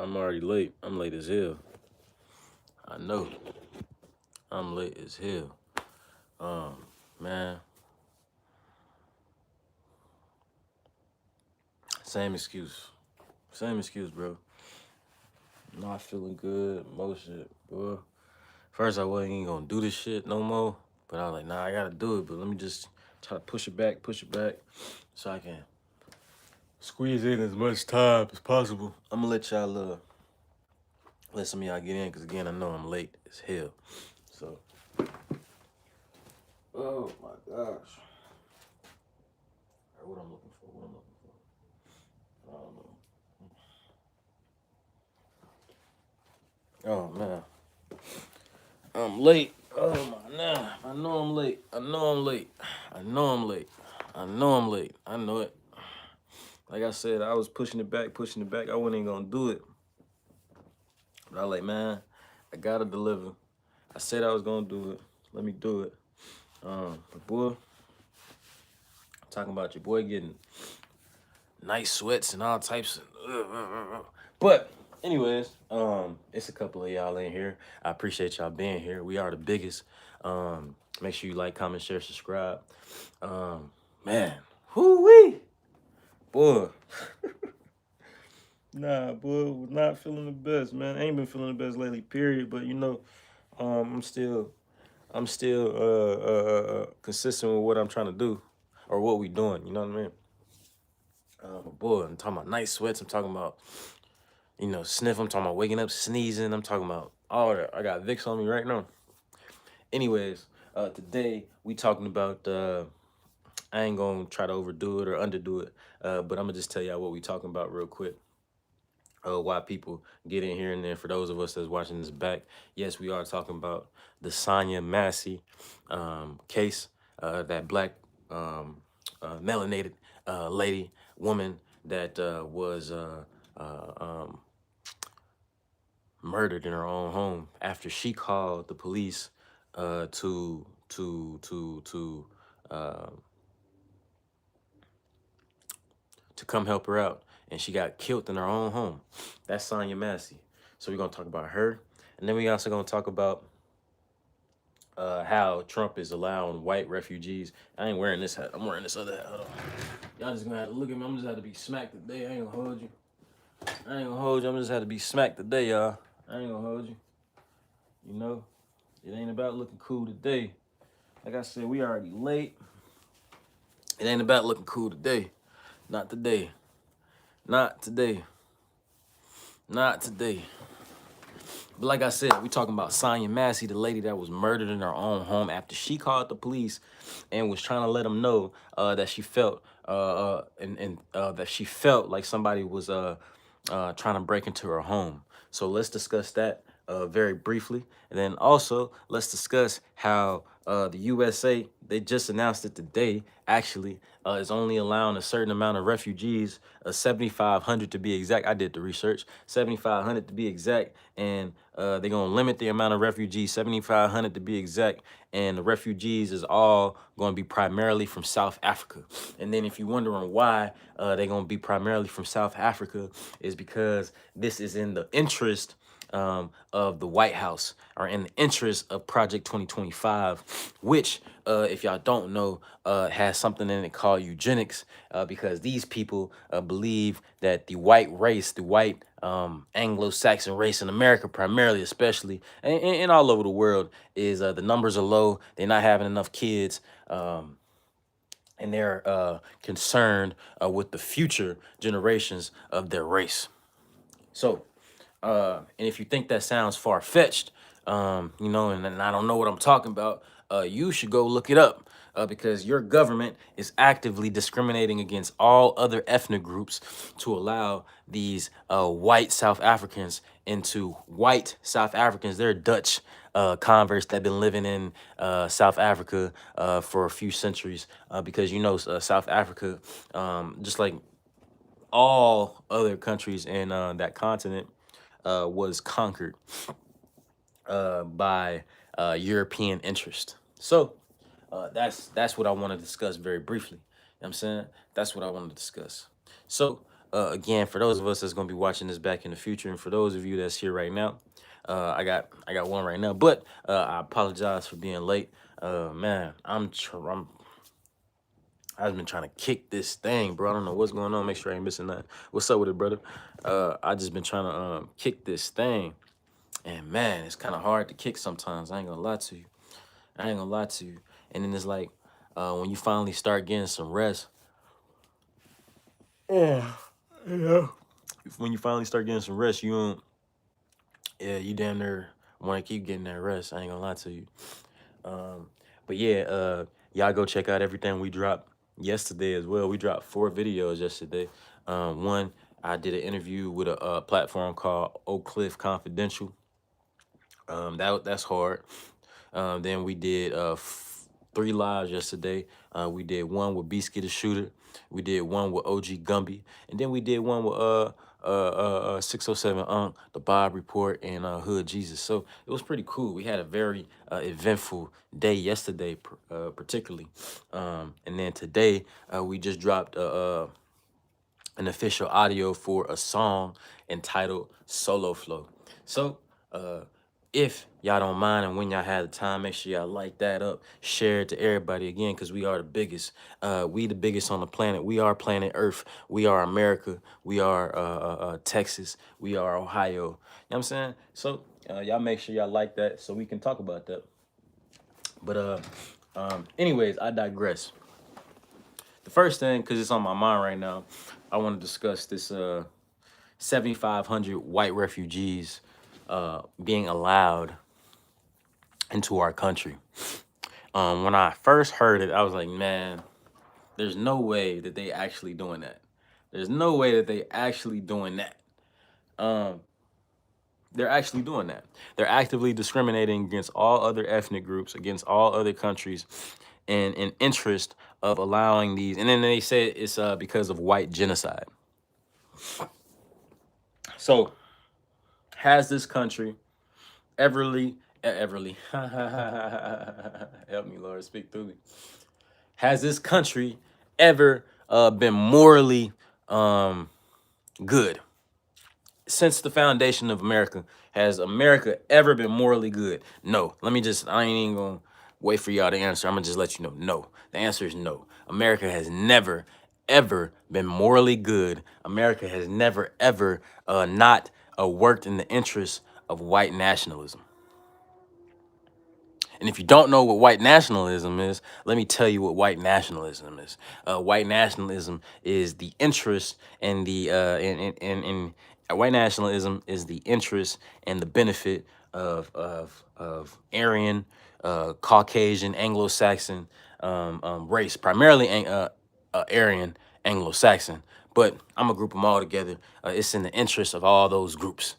I'm already late. I'm late as hell. I know. I'm late as hell. Man. Same excuse. Same excuse, bro. Not feeling good. More shit, bro. First, I wasn't even gonna do this shit no more. But I was like, nah, I gotta do it. But let me just try to push it back, so I can squeeze in as much time as possible. I'm gonna let y'all let some of y'all get in, because again, I know I'm late as hell. So, oh my gosh. What I'm looking for? What I'm looking for? I don't know. Oh man, I'm late. Oh my, nah. I know I'm late. I know I'm late. I know I'm late. I know I'm late. I know it. Like I said, I was pushing it back. I wasn't even gonna do it. But I was like, man, I gotta deliver. I said I was gonna do it. Let me do it. But boy, I'm talking about your boy getting nice sweats and all types of. But anyways, it's a couple of y'all in here. I appreciate y'all being here. We are the biggest. Make sure you like, comment, share, subscribe. Man, whoo-wee. Boy. Nah, boy, was not feeling the best, man. I ain't been feeling the best lately, period. But you know, I'm still consistent with what I'm trying to do, or what we doing. You know what I mean? But boy, I'm talking about night sweats. I'm talking about, sniff. I'm talking about waking up, sneezing. I'm talking about all that. I got Vicks on me right now. Anyways, today we talking about. I ain't gonna try to overdo it or underdo it, but I'm gonna just tell y'all what we talking about real quick. Why people get in here, and then for those of us that's watching this back, yes, we are talking about the Sonya Massey case, that black melanated woman that was murdered in her own home after she called the police uh, to come help her out, and she got killed in her own home. That's Sonya Massey. So we're gonna talk about her, and then we also gonna talk about how Trump is allowing white refugees. I ain't wearing this hat. I'm wearing this other hat. Hold on. Y'all just gonna have to look at me. I'm just have to be smacked today. I ain't gonna hold you. I'm just have to be smacked today, y'all. I ain't gonna hold you. You know, it ain't about looking cool today. Like I said, we already late. It ain't about looking cool today. Not today. Not today. Not today. But like I said, we talking about Sonya Massey, the lady that was murdered in her own home after she called the police and was trying to let them know that she felt that she felt like somebody was trying to break into her home. So let's discuss that very briefly, and then also let's discuss how the USA, they just announced it today, actually is only allowing a certain amount of refugees, 7,500 to be exact. I did the research, 7,500 to be exact, and they're gonna limit the amount of refugees, 7,500 to be exact, and the refugees is all gonna be primarily from South Africa. And then if you're wondering why they're gonna be primarily from South Africa, is because this is in the interest of the White House, or in the interest of Project 2025, which, if y'all don't know, has something in it called eugenics, because these people believe that the white race, the white Anglo-Saxon race in America primarily, especially, and all over the world, is the numbers are low. They're not having enough kids. And they're concerned with the future generations of their race. So, and if you think that sounds far-fetched, and I don't know what I'm talking about, you should go look it up, because your government is actively discriminating against all other ethnic groups to allow these white South Africans into white South Africans. They're Dutch converts that have been living in South Africa for a few centuries, because South Africa, just like all other countries in that continent, was conquered by European interest. So that's what I want to discuss very briefly. You know what I'm saying? That's what I want to discuss. So again, for those of us that's gonna be watching this back in the future, and for those of you that's here right now, I got one right now. But I apologize for being late. Man, I've been trying to kick this thing, bro. I don't know what's going on. Make sure I ain't missing nothing. What's up with it, brother? I just been trying to kick this thing, and man, it's kind of hard to kick sometimes. I ain't gonna lie to you. I ain't gonna lie to you. And then it's like when you finally start getting some rest. Yeah. When you finally start getting some rest, you don't. Yeah, you damn near want to keep getting that rest. I ain't gonna lie to you. But yeah, y'all go check out everything we dropped yesterday as well. We dropped 4 videos yesterday. One, I did an interview with a platform called Oak Cliff Confidential. That's hard. Then we did 3 lives yesterday. We did one with Beastie the Shooter. We did one with OG Gumby, and then we did one with 607 Unk, the Bob Report, and Hood Jesus. So it was pretty cool. We had a very eventful day yesterday, particularly, and then today we just dropped an official audio for a song entitled Solo Flow. So if y'all don't mind, and when y'all have the time, make sure y'all like that up, share it to everybody again, because we are the biggest. We the biggest on the planet. We are planet Earth. We are America. We are Texas. We are Ohio. You know what I'm saying? So y'all make sure y'all like that so we can talk about that. But anyways, I digress. The first thing, because it's on my mind right now, I want to discuss this 7,500 white refugees being allowed into our country. When I first heard it, I was like, man, there's no way that they actually doing that. There's no way that they actually doing that. They're actually doing that. They're actively discriminating against all other ethnic groups, against all other countries, and in interest of allowing these. And then they say it's because of white genocide. So, has this country Everly, help me, Lord, speak through me. Has this country ever been morally good? Since the foundation of America, has America ever been morally good? No. I ain't even gonna wait for y'all to answer. I'm gonna just let you know. No. The answer is no. America has never, ever been morally good. America has never, ever not worked in the interest of white nationalism. And if you don't know what white nationalism is, let me tell you what white nationalism is. White nationalism is the interest and white nationalism is the interest and the benefit of Aryan, Caucasian, Anglo-Saxon race, primarily Aryan, Anglo-Saxon. But I'm gonna group them all together. It's in the interest of all those groups.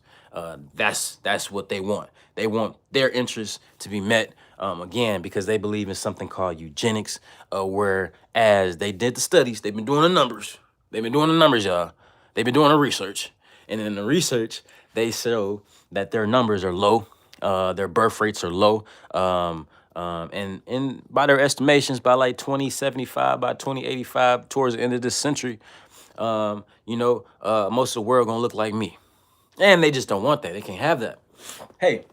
That's what they want. They want their interests to be met, again, because they believe in something called eugenics, whereas they did the studies, they've been doing the numbers. They've been doing the numbers, y'all. They've been doing the research. And in the research, they show that their numbers are low, their birth rates are low, and by their estimations, by like 2075, by 2085, towards the end of this century, most of the world gonna look like me. And they just don't want that. They can't have that. Hey,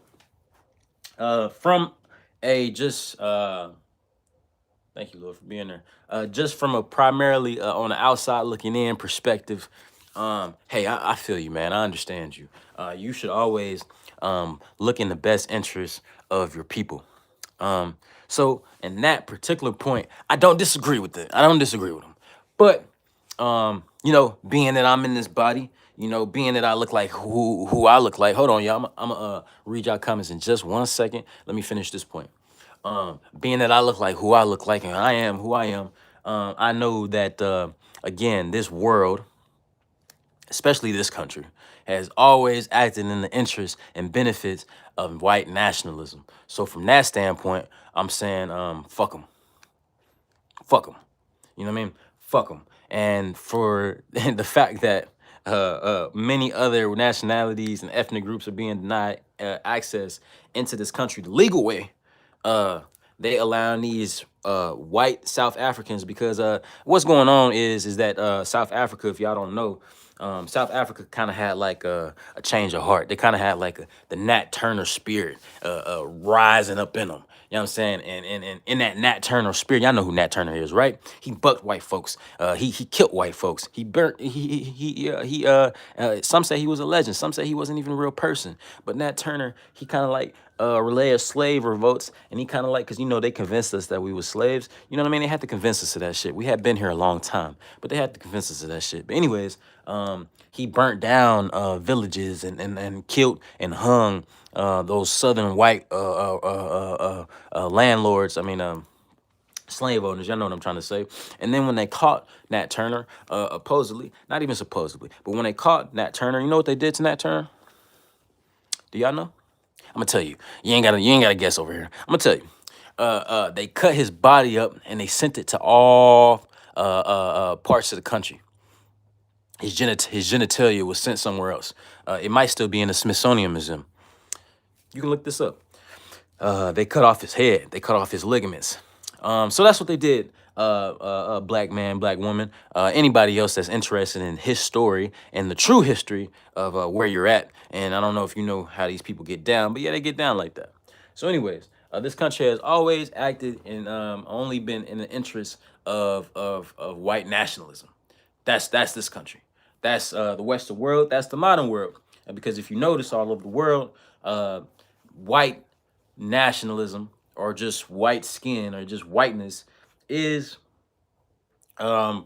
from a just thank you, Lord, for being there. Just from a primarily on the outside looking in perspective, hey, I feel you, man. I understand you. You should always look in the best interest of your people. So in that particular point, I don't disagree with it. I don't disagree with them. But being that I'm in this body, being that I look like who I look like. Hold on, y'all. I'm gonna read y'all comments in just 1 second. Let me finish this point. Being that I look like who I look like, and I am who I am, I know that again, this world, especially this country, has always acted in the interest and benefits of white nationalism. So from that standpoint, I'm saying, fuck them. Fuck them. You know what I mean? Fuck them. And for the fact that many other nationalities and ethnic groups are being denied access into this country the legal way, they allowing these white South Africans, because what's going on is that South Africa, if y'all don't know, South Africa kind of had like a change of heart. They kind of had like the Nat Turner spirit rising up in them. You know what I'm saying? And in that Nat Turner spirit, y'all know who Nat Turner is, right? He bucked white folks. He killed white folks. He burnt. Some say he was a legend. Some say he wasn't even a real person. But Nat Turner, he kind of like relay of slave revolts, and he kind of like, because you know they convinced us that we were slaves. You know what I mean? They had to convince us of that shit. We had been here a long time, but they had to convince us of that shit. But anyways, he burnt down villages and killed and hung those southern white landlords. I mean, slave owners. Y'all know what I'm trying to say. And then when they caught Nat Turner, supposedly, not even supposedly, but when they caught Nat Turner, you know what they did to Nat Turner? Do y'all know? I'm gonna tell you. You ain't gotta guess over here. I'm gonna tell you. They cut his body up and they sent it to all parts of the country. His genitalia was sent somewhere else. It might still be in the Smithsonian Museum. You can look this up. They cut off his head. They cut off his ligaments. So that's what they did. Black man, black woman, anybody else that's interested in his story and the true history of where you're at. And I don't know if you know how these people get down, but yeah, they get down like that. So anyways, this country has always acted and only been in the interest of white nationalism. That's this country. That's the Western world. That's the modern world. And because if you notice all over the world, white nationalism or just white skin or just whiteness is you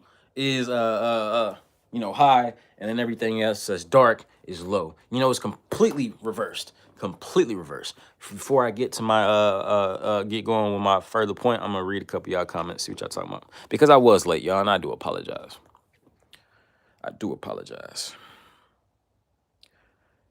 know, high, and then everything else that's dark is low. You know, it's completely reversed. Completely reversed. Before I get to my get going with my further point, I'm gonna read a couple of y'all comments, see what y'all talking about. Because I was late, y'all, and I do apologize. I do apologize.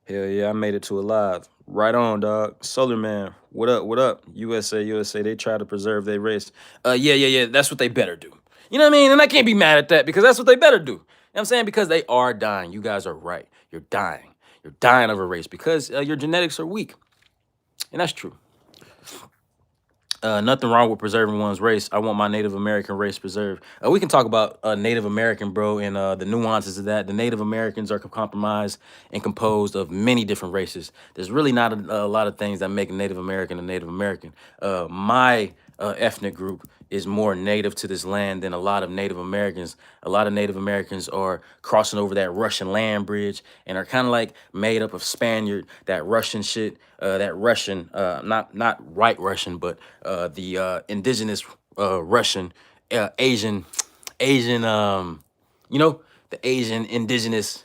Hell yeah, I made it to alive. Right on, dog. SOLARMAN, what up, what up? USA, they try to preserve their race. Yeah, that's what they better do. You know what I mean? And I can't be mad at that because that's what they better do. You know what I'm saying? Because they are dying. You guys are right. You're dying. You're dying of a race because your genetics are weak. And that's true. Nothing wrong with preserving one's race. I want my Native American race preserved. We can talk about Native American, bro, and the nuances of that. The Native Americans are comprised and composed of many different races. There's really not a lot of things that make a Native American a Native American. My ethnic group is more native to this land than a lot of Native Americans. A lot of Native Americans are crossing over that Russian land bridge and are kind of like made up of Spaniard, that Russian shit, that Russian, not white Russian, but the indigenous Russian, Asian, you know, the Asian indigenous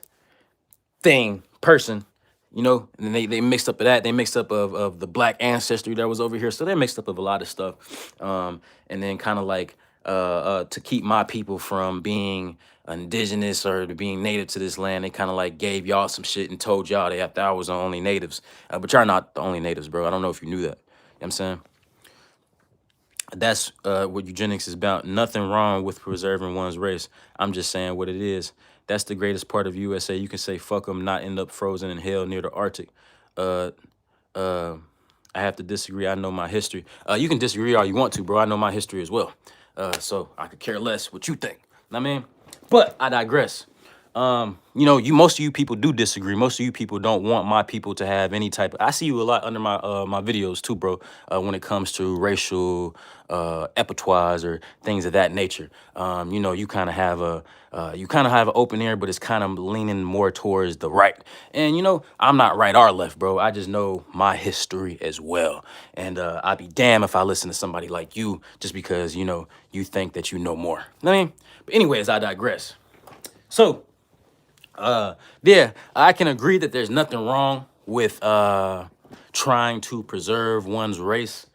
person, you know, and they mixed up of that. They mixed up of the black ancestry that was over here. So they're mixed up of a lot of stuff. And then kind of like to keep my people from being indigenous or being native to this land, they kind of like gave y'all some shit and told y'all that I was the only natives. But y'all not the only natives, bro. I don't know if you knew that. You know what I'm saying? That's what eugenics is about. Nothing wrong with preserving one's race. I'm just saying what it is. That's the greatest part of USA. You can say fuck them, not end up frozen in hell near the Arctic. Uh, I have to disagree. I know my history. You can disagree all you want to, bro. I know my history as well. So I could care less what you think. I mean, but I digress. You know, most of you people do disagree. Most of you people don't want my people to have any type of, I see you a lot under my my videos too, bro, when it comes to racial epitoires or things of that nature. You know, you kind of have an open ear, but it's kind of leaning more towards the right. And you know, I'm not right or left, bro. I just know my history as well. And I'd be damned if I listen to somebody like you just because, you know, you think that you know more. I mean, but anyways, I digress. So, yeah, I can agree that there's nothing wrong with trying to preserve one's race.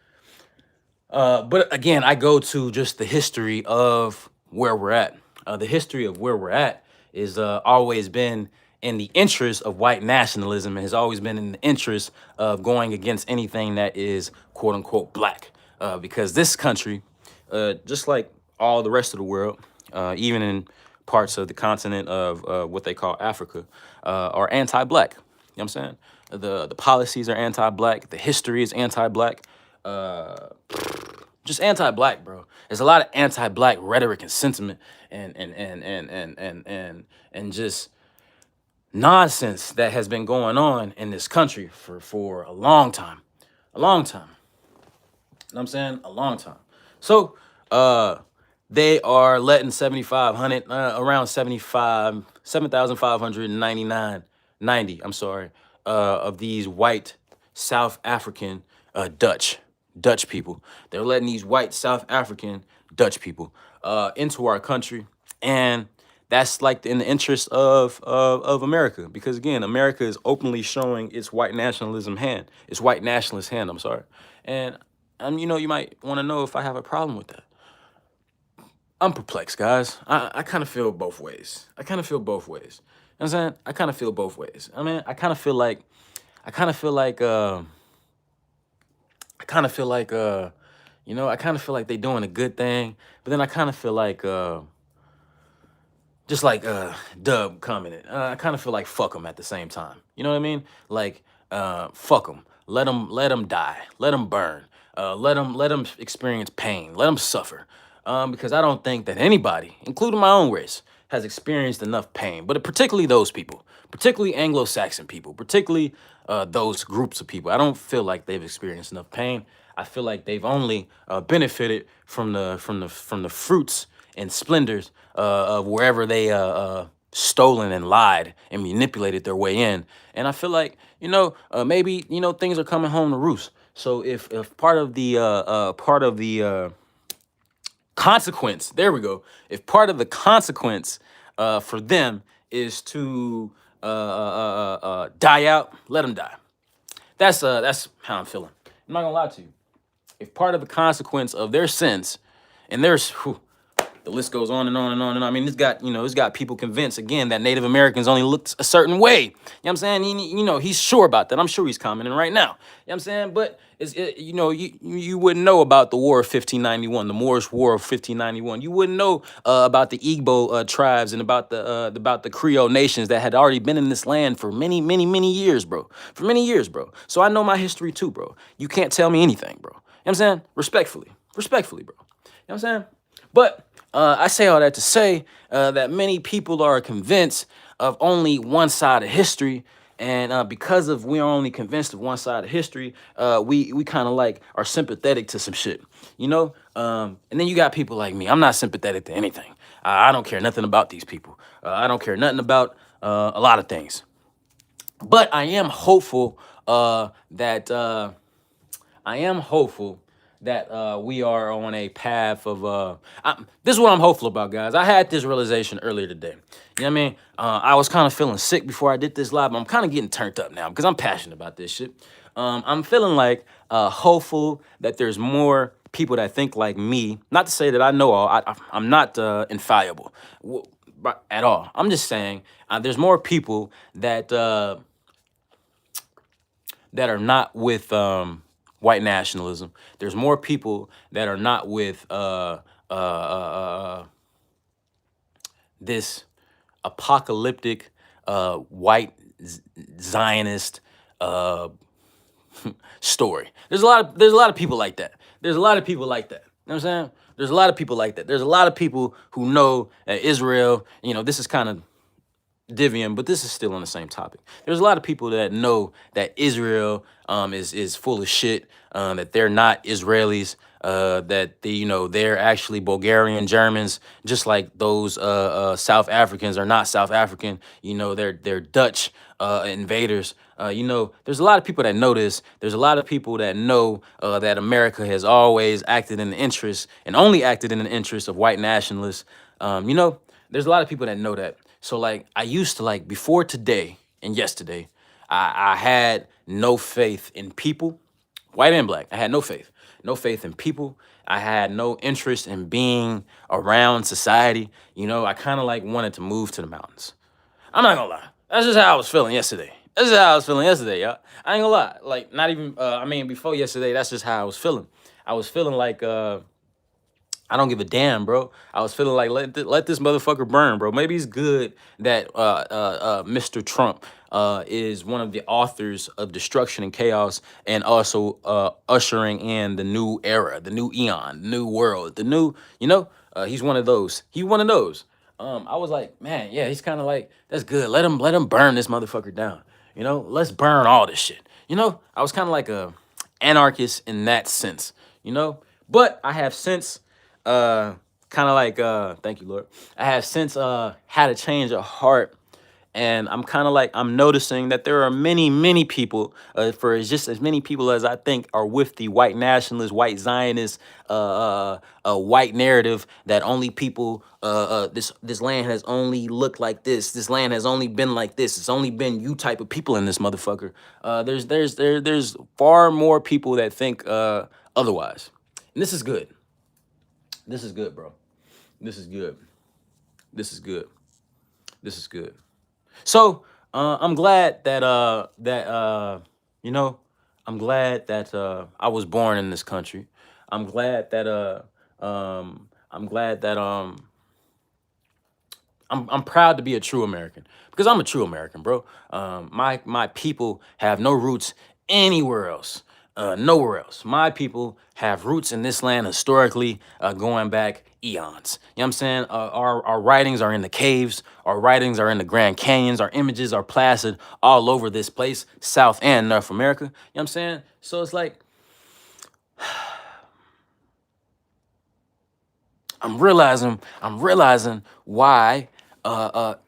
But again, I go to just the history of where we're at. The history of where we're at is always been in the interest of white nationalism and has always been in the interest of going against anything that is quote unquote black. Because this country, just like all the rest of the world, even in parts of the continent of what they call Africa, are anti-black. You know what I'm saying? The policies are anti-black. The history is anti-black. Just anti-black, bro. There's a lot of anti-black rhetoric and sentiment and just nonsense that has been going on in this country for a long time. A long time. You know what I'm saying? A long time. So they are letting 7,500, around 7,599, 90, I'm sorry, of these white South African Dutch people. They're letting these white South African Dutch people into our country. And that's like in the interest of America, because again, America is openly showing its white nationalism hand, its white nationalist hand. I'm sorry, and you know, you might want to know if I have a problem with that. I'm perplexed, guys. I kind of feel both ways. I kind of feel both ways. You know what I'm saying? I kind of feel both ways. I mean, I kind of feel like, I kind of feel like, I kind of feel like, you know, I kind of feel like they're doing a good thing, but then I kind of feel like, just like Dub commented, I kind of feel like fuck them at the same time. You know what I mean? Like, fuck them. Let them die. Let them burn. Let them experience pain. Let them suffer. Because I don't think that anybody, including my own race, has experienced enough pain. But particularly those people, particularly Anglo-Saxon people, particularly those groups of people. I don't feel like they've experienced enough pain. I feel like they've only benefited from the fruits and splendors of wherever they stolen and lied and manipulated their way in. And I feel like, you know, maybe, you know, things are coming home to roost. So if part of the consequence, there we go. If part of the consequence for them is to die out, let them die. That's how I'm feeling. I'm not gonna lie to you. If part of the consequence of their sins, and the list goes on and on and on and on. I mean, it's got people convinced again that Native Americans only looked a certain way. You know what I'm saying? You know, he's sure about that. I'm sure he's commenting right now. You know what I'm saying? But you know, you wouldn't know about the War of 1591, the Moorish War of 1591. You wouldn't know about the Igbo tribes and about the Creole nations that had already been in this land for many years, bro. For many years, bro. So I know my history too, bro. You can't tell me anything, bro. You know what I'm saying? Respectfully, bro. You know what I'm saying? But I say all that to say that many people are convinced of only one side of history. And because of we are only convinced of one side of history, we kind of like are sympathetic to some shit, you know? And then you got people like me. I'm not sympathetic to anything. I don't care nothing about these people. I don't care nothing about a lot of things. But I am hopeful that we are on a path of this is what I'm hopeful about, guys. I had this realization earlier today. You know what I mean? I was kind of feeling sick before I did this live, but I'm kind of getting turned up now because I'm passionate about this shit. I'm feeling like hopeful that there's more people that think like me. Not to say that I know all. I'm not infallible at all. I'm just saying there's more people that that are not with white nationalism. There's more people that are not with this apocalyptic white Zionist story. There's a lot of people like that. There's a lot of people like that. You know what I'm saying? There's a lot of people like that. There's a lot of people who know that Israel, you know, this is kind of Divian, but this is still on the same topic. There's a lot of people that know that Israel is full of shit, that they're not Israelis, that they're actually Bulgarian Germans, just like those South Africans are not South African. You know, they're Dutch invaders. You know, there's a lot of people that know this. There's a lot of people that know that America has always acted in the interest and only acted in the interest of white nationalists. You know, there's a lot of people that know that. So like I used to, like, before today and yesterday, I had no faith in people, white and black. I had no faith in people. I had no interest in being around society. You know, I kind of like wanted to move to the mountains. I'm not gonna lie. That's just how I was feeling yesterday. Y'all. I ain't gonna lie. Like, not even, I mean, before yesterday, that's just how I was feeling. I was feeling like, I don't give a damn, bro. I was feeling like let this motherfucker burn, bro. Maybe it's good that Mr. Trump is one of the authors of Destruction and Chaos, and also ushering in the new era, the new eon, the new world, the new, he's one of those. He's one of those. I was like, man, yeah, he's kind of like, that's good. Let him burn this motherfucker down. Let's burn all this shit. I was kind of like a anarchist in that sense, But I have since kind of like thank you, Lord. I have since had a change of heart, and I'm kind of like, I'm noticing that there are many, many people, for just as many people as I think are with the white nationalist, white Zionist, white narrative, that only people, this land has only looked like this. This land has only been like this. It's only been you type of people in this motherfucker. There's far more people that think otherwise, and this is good. This is good, bro. This is good. This is good. This is good. So I'm glad that you know I'm glad that I was born in this country. I'm glad that I'm glad that I'm proud to be a true American, because I'm a true American, bro. My people have no roots anywhere else. Nowhere else. My people have roots in this land historically, going back eons. You know what I'm saying? Our writings are in the caves. Our writings are in the Grand Canyons. Our images are plastered all over this place, South and North America. You know what I'm saying? So it's like, I'm realizing why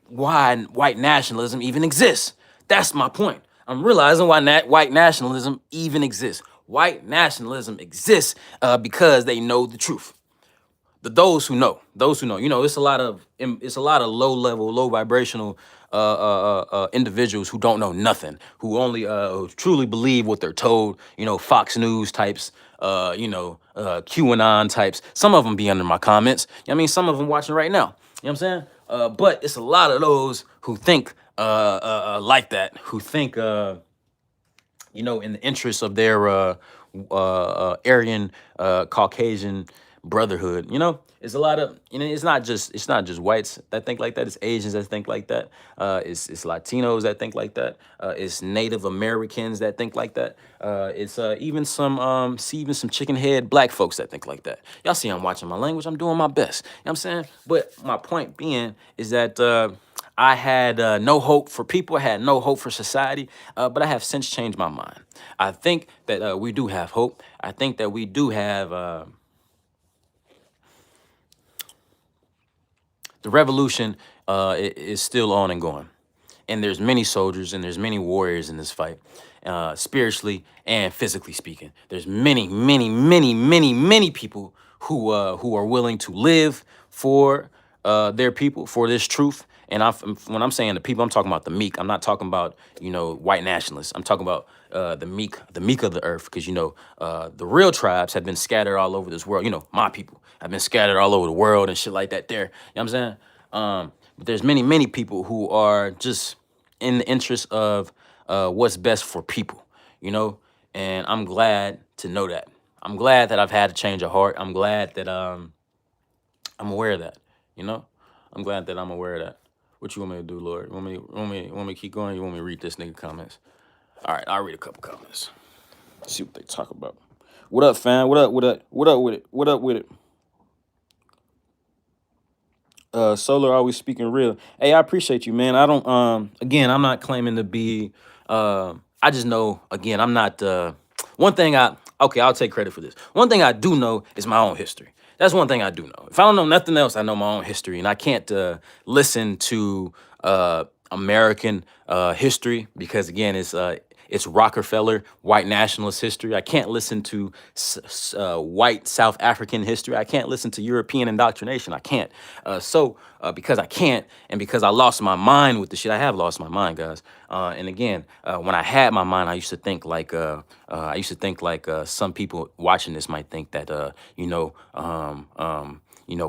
white nationalism even exists. That's my point. I'm realizing why white nationalism even exists. White nationalism exists because they know the truth. Those who know, it's a lot of low level, low vibrational individuals who don't know nothing, who only who truly believe what they're told. Fox News types, QAnon types. Some of them be under my comments. Some of them watching right now. You know what I'm saying? But it's a lot of those who think like that, who think in the interest of their Aryan, Caucasian brotherhood. It's a lot of, it's not just whites that think like that. It's Asians that think like that. It's Latinos that think like that. It's Native Americans that think like that. It's even some chicken head black folks that think like that. Y'all see, I'm watching my language. I'm doing my best. You know what I'm saying? But my point being is that I had no hope for people. I had no hope for society, but I have since changed my mind. I think that we do have hope. I think that we do have the revolution is still on and going. And there's many soldiers and there's many warriors in this fight, spiritually and physically speaking. There's many, many, many, many, many people who are willing to live for their people, for this truth. And when I'm saying the people, I'm talking about the meek. I'm not talking about white nationalists. I'm talking about the meek of the earth, because the real tribes have been scattered all over this world. My people have been scattered all over the world and shit like that. There, you know what I'm saying? But there's many, many people who are just in the interest of what's best for people, and I'm glad to know that. I'm glad that I've had a change of heart. I'm glad that I'm aware of that, I'm glad that I'm aware of that. What you want me to do, Lord? Want me to keep going? You want me to read this nigga comments? All right, I'll read a couple comments. See what they talk about. What up, fam? What up? What up? What up with it? What up with it? Solar always speaking real. Hey, I appreciate you, man. I don't again, I'm not claiming to be I just know, again, I'm not one thing I'll take credit for this. One thing I do know is my own history. That's one thing I do know. If I don't know nothing else, I know my own history, and I can't listen to American history, because again, it's Rockefeller white nationalist history. I can't listen to white South African history. I can't listen to European indoctrination. I can't. Because I can't, and because I lost my mind with the shit. I have lost my mind, guys. And again, when I had my mind, I used to think like some people watching this might think that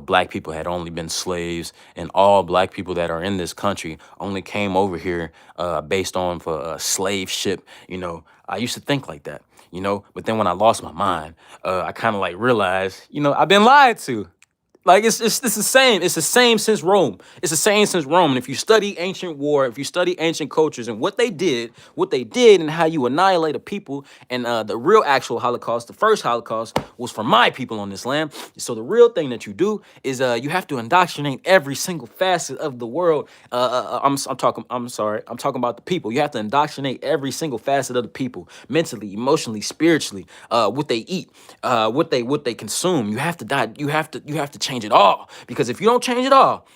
black people had only been slaves, and all black people that are in this country only came over here based on for a slave ship. I used to think like that, but then when I lost my mind, I kind of like realized, I've been lied to. Like it's the same. It's the same since Rome. It's the same since Rome. And if you study ancient war, if you study ancient cultures and what they did, and how you annihilate a people, and the real actual Holocaust, the first Holocaust was for my people on this land. So the real thing that you do is you have to indoctrinate every single facet of the world. I'm talking. I'm sorry. I'm talking about the people. You have to indoctrinate every single facet of the people, mentally, emotionally, spiritually. What they eat, what they consume. You have to die. You have to change it all, because if you don't change it all,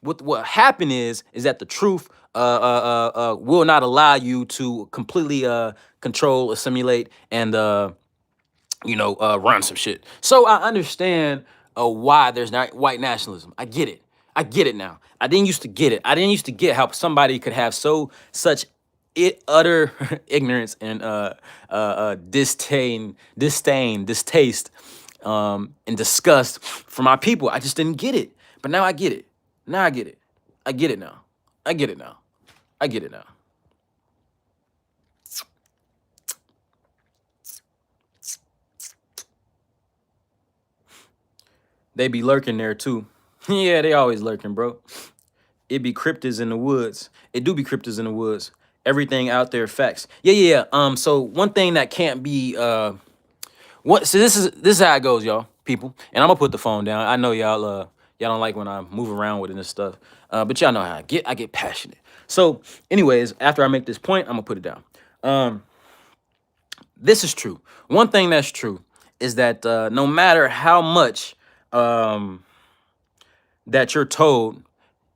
what happen is that the truth will not allow you to completely control, assimilate, and run some shit. So I understand why there's not white nationalism. I get it. I get it now. I didn't used to get it. I didn't used to get how somebody could have such utter ignorance and distaste, and disgust for my people. I just didn't get it. But now I get it. Now I get it. I get it now. I get it now. I get it now. They be lurking there too. Yeah, they always lurking, bro. It be cryptids in the woods. It do be cryptids in the woods. Everything out there, facts. Yeah. So one thing that can't be what? So this is how it goes, y'all, people. And I'm gonna put the phone down. I know y'all don't like when I move around with it and stuff. But y'all know how I get. I get passionate. So, anyways, after I make this point, I'm gonna put it down. This is true. One thing that's true is that no matter how much that you're told,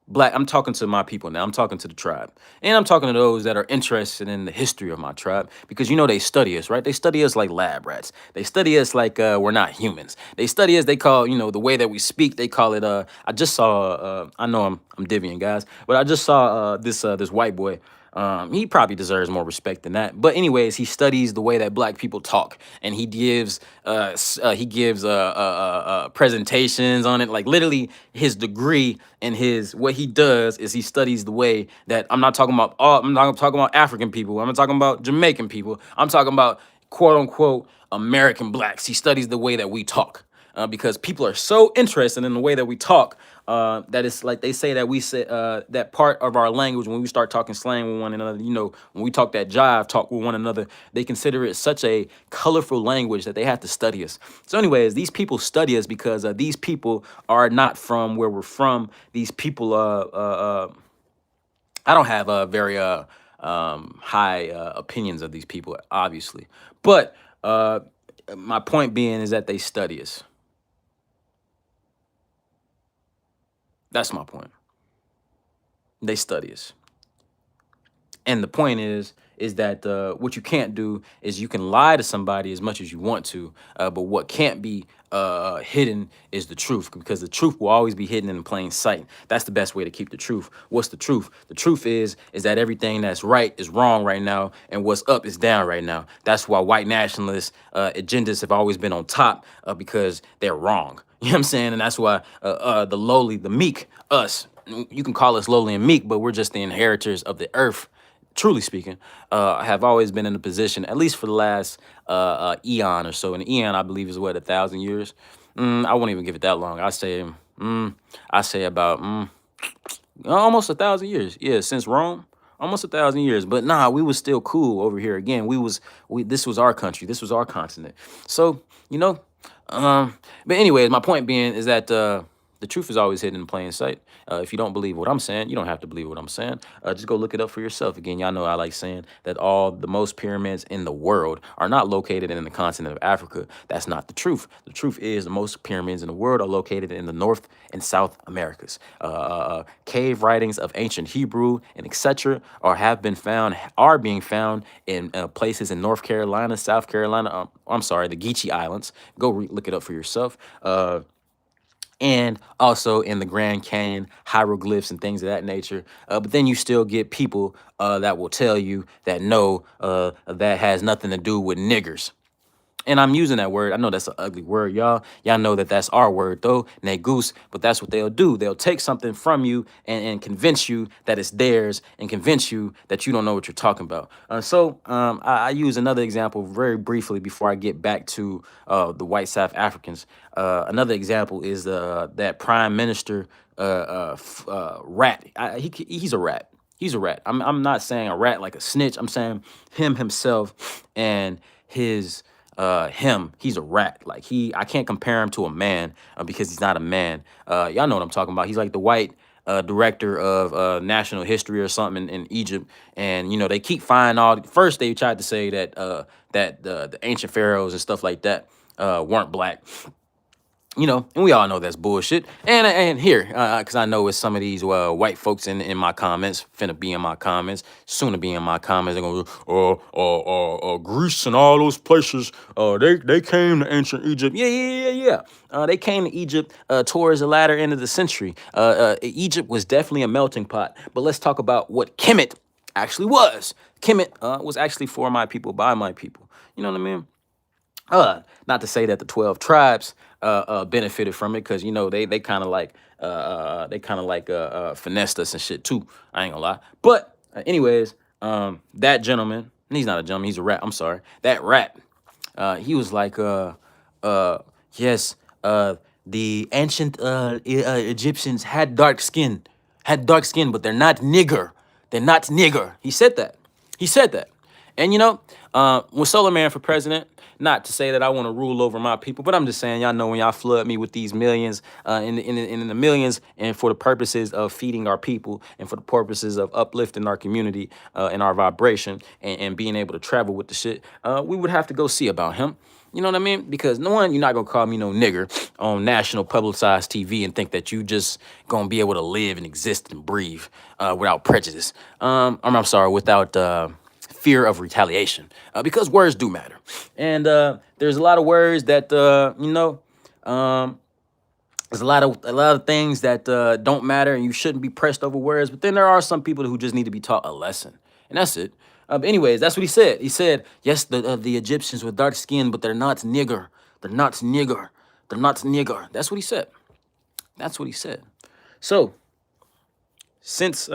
black, I'm talking to my people now. I'm talking to the tribe. And I'm talking to those that are interested in the history of my tribe, because they study us, right? They study us like lab rats. They study us like we're not humans. They study us, they call, the way that we speak, they call it I just saw I know I'm divvying, guys, but I just saw this white boy. He probably deserves more respect than that. But anyways, he studies the way that black people talk, and he gives presentations on it. Like literally, his degree and what he does is he studies the way that I'm not talking about African people. I'm not talking about Jamaican people. I'm talking about quote unquote American blacks. He studies the way that we talk. Because people are so interested in the way that we talk, that it's like they say that we say that part of our language, when we start talking slang with one another, when we talk that jive talk with one another, they consider it such a colorful language that they have to study us. So anyways, these people study us because these people are not from where we're from. These people, I don't have very high opinions of these people, obviously. But my point being is that they study us. That's my point. They study us. And the point is that what you can't do is you can lie to somebody as much as you want to, but what can't be hidden is the truth, because the truth will always be hidden in plain sight. That's the best way to keep the truth. What's the truth? The truth is that everything that's right is wrong right now, and what's up is down right now. That's why white nationalist agendas have always been on top, because they're wrong. You know what I'm saying? And that's why the lowly, the meek, us, you can call us lowly and meek, but we're just the inheritors of the earth, truly speaking, have always been in a position, at least for the last eon or so. And eon, I believe, is what, 1,000 years? I won't even give it that long. I say about almost 1,000 years. Yeah, since Rome, almost 1,000 years. But nah, we was still cool over here. Again, this was our country. This was our continent. So, but anyways, my point being is that the truth is always hidden in plain sight. If you don't believe what I'm saying, you don't have to believe what I'm saying. Just go look it up for yourself. Again, y'all know I like saying that the most pyramids in the world are not located in the continent of Africa. That's not the truth. The truth is the most pyramids in the world are located in the North and South Americas. Cave writings of ancient Hebrew and etc. are being found in places in North Carolina, South Carolina. I'm sorry, the Geechee Islands. Go look it up for yourself. And also in the Grand Canyon, hieroglyphs and things of that nature. But then you still get people that will tell you that no, that has nothing to do with niggers. And I'm using that word. I know that's an ugly word, y'all. Y'all know that that's our word, though, negus. But that's what they'll do. They'll take something from you and convince you that it's theirs and convince you that you don't know what you're talking about. I use another example very briefly before I get back to the white South Africans. Another example is that prime minister rat. He's a rat. He's a rat. I'm not saying a rat like a snitch. I'm saying him himself and him. He's a rat. Like I can't compare him to a man because he's not a man. Y'all know what I'm talking about. He's like the white director of national history or something in Egypt, and they keep finding all. First, they tried to say that the ancient pharaohs and stuff like that weren't black. And we all know that's bullshit. And here, because I know it's some of these white folks in my comments, finna be in my comments, soon to be in my comments. They're gonna, Greece and all those places, they came to ancient Egypt. Yeah. They came to Egypt towards the latter end of the century. Egypt was definitely a melting pot. But let's talk about what Kemet actually was. Kemet was actually for my people, by my people. You know what I mean? Not to say that the 12 tribes benefited from it, because they kind of like finessed us and shit too. I ain't gonna lie. But anyways, that gentleman, and he's not a gentleman, he's a rat. I'm sorry. That rat, he was like, yes, the ancient Egyptians had dark skin, but they're not nigger. They're not nigger. He said that. He said that. And with SOLARMAN for president, not to say that I want to rule over my people, but I'm just saying, y'all know when y'all flood me with these millions, in the millions, and for the purposes of feeding our people, and for the purposes of uplifting our community and our vibration, and being able to travel with the shit, we would have to go see about him. You know what I mean? Because no one, you're not gonna call me no nigger on national publicized TV and think that you just gonna be able to live and exist and breathe without prejudice. I'm sorry, without fear of retaliation, because words do matter. And there's a lot of words that there's a lot of things that don't matter, and you shouldn't be pressed over words. But then there are some people who just need to be taught a lesson, and that's it. But anyways, that's what he said. He said, yes, the Egyptians with dark skin, but they're not nigger. They're not nigger. They're not nigger. That's what he said. That's what he said. So, since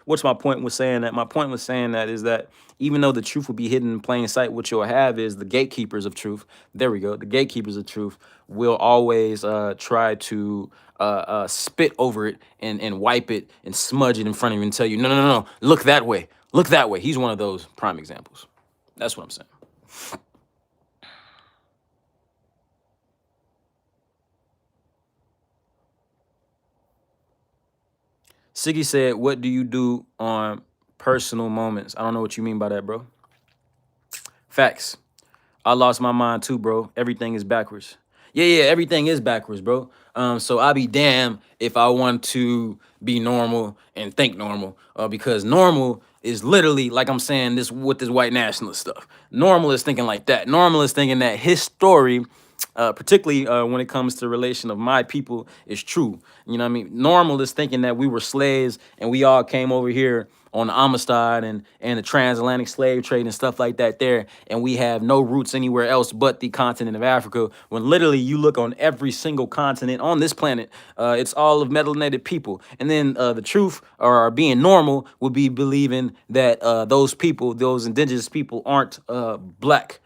what's my point with saying that? My point with saying that is that even though the truth will be hidden in plain sight, what you'll have is the gatekeepers of truth. There we go. The gatekeepers of truth will always try to spit over it and wipe it and smudge it in front of you and tell you, no, look that way. Look that way. He's one of those prime examples. That's what I'm saying. Siggy said, what do you do on personal moments? I don't know what you mean by that, bro. Facts. I lost my mind too, bro. Everything is backwards. Yeah, everything is backwards, bro. So I'll be damned if I want to be normal and think normal, because normal is literally, like I'm saying this with this white nationalist stuff. Normal is thinking like that. Normal is thinking that his story, particularly when it comes to relation of my people, is true. You know what I mean? Normal is thinking that we were slaves and we all came over here on the Amistad and the transatlantic slave trade and stuff like that there, and we have no roots anywhere else but the continent of Africa, when literally you look on every single continent on this planet, it's all of melanated people. And then the truth, or being normal, would be believing that those people, those indigenous people, aren't black.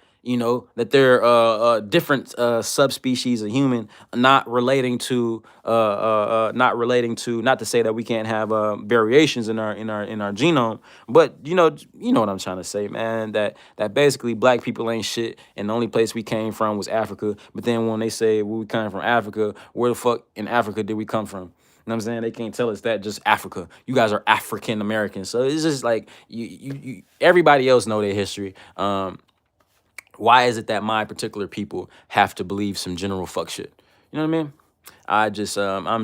That they're different subspecies of human, not relating to, not to say that we can't have variations in our genome, but you know what I'm trying to say, man. That basically black people ain't shit, and the only place we came from was Africa. But then when they say, well, we came from Africa, where the fuck in Africa did we come from? You know what I'm saying? They can't tell us that, just Africa. You guys are African Americans. So it's just like you everybody else know their history. Why is it that my particular people have to believe some general fuck shit? You know what I mean? I'm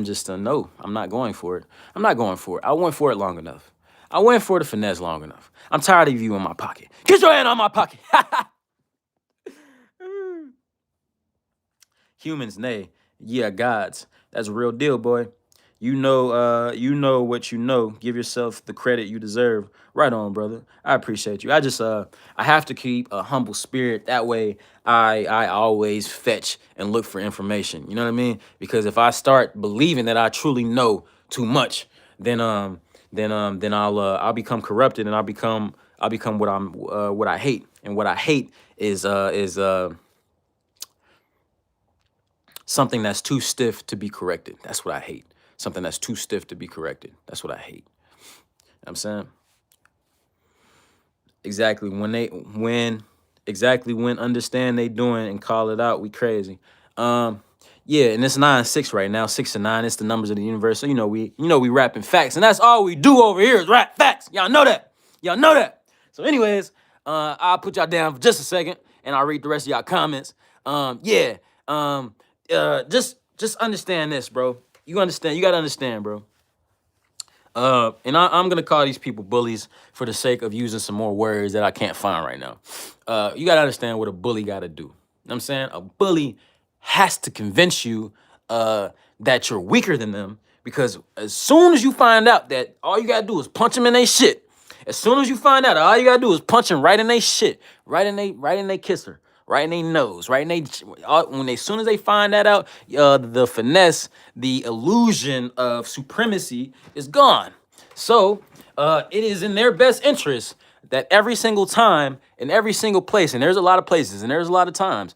just no, I'm not going for it. I'm not going for it. I went for it long enough. I went for the finesse long enough. I'm tired of you in my pocket. Get your hand on my pocket. Humans, nay. Yeah, gods. That's a real deal, boy. You know what you know. Give yourself the credit you deserve. Right on, brother. I appreciate you. I have to keep a humble spirit. That way I always fetch and look for information. You know what I mean? Because if I start believing that I truly know too much, then I'll become corrupted, and I'll become what I hate. And what I hate is something that's too stiff to be corrected. That's what I hate. Something that's too stiff to be corrected. That's what I hate. You know what I'm saying? Exactly. When understand they doing and call it out, we crazy. Um, yeah, and it's 9-6 right now, 6 and 9. It's the numbers of the universe. So we rapping facts, and that's all we do over here is rap facts. Y'all know that. Y'all know that. So, anyways, I'll put y'all down for just a second, and I'll read the rest of y'all comments. Yeah. Just understand this, bro. You understand? You gotta understand, bro. And I'm gonna call these people bullies for the sake of using some more words that I can't find right now. You gotta understand what a bully gotta do. You know what I'm saying? A bully has to convince you that you're weaker than them, because as soon as you find out that all you gotta do is punch them in their shit, as soon as you find out all you gotta do is punch them right in their shit, right in they kisser, right in their nose, right in they as soon as they find that out, the finesse, the illusion of supremacy is gone. So it is in their best interest that every single time, in every single place, and there's a lot of places, and there's a lot of times,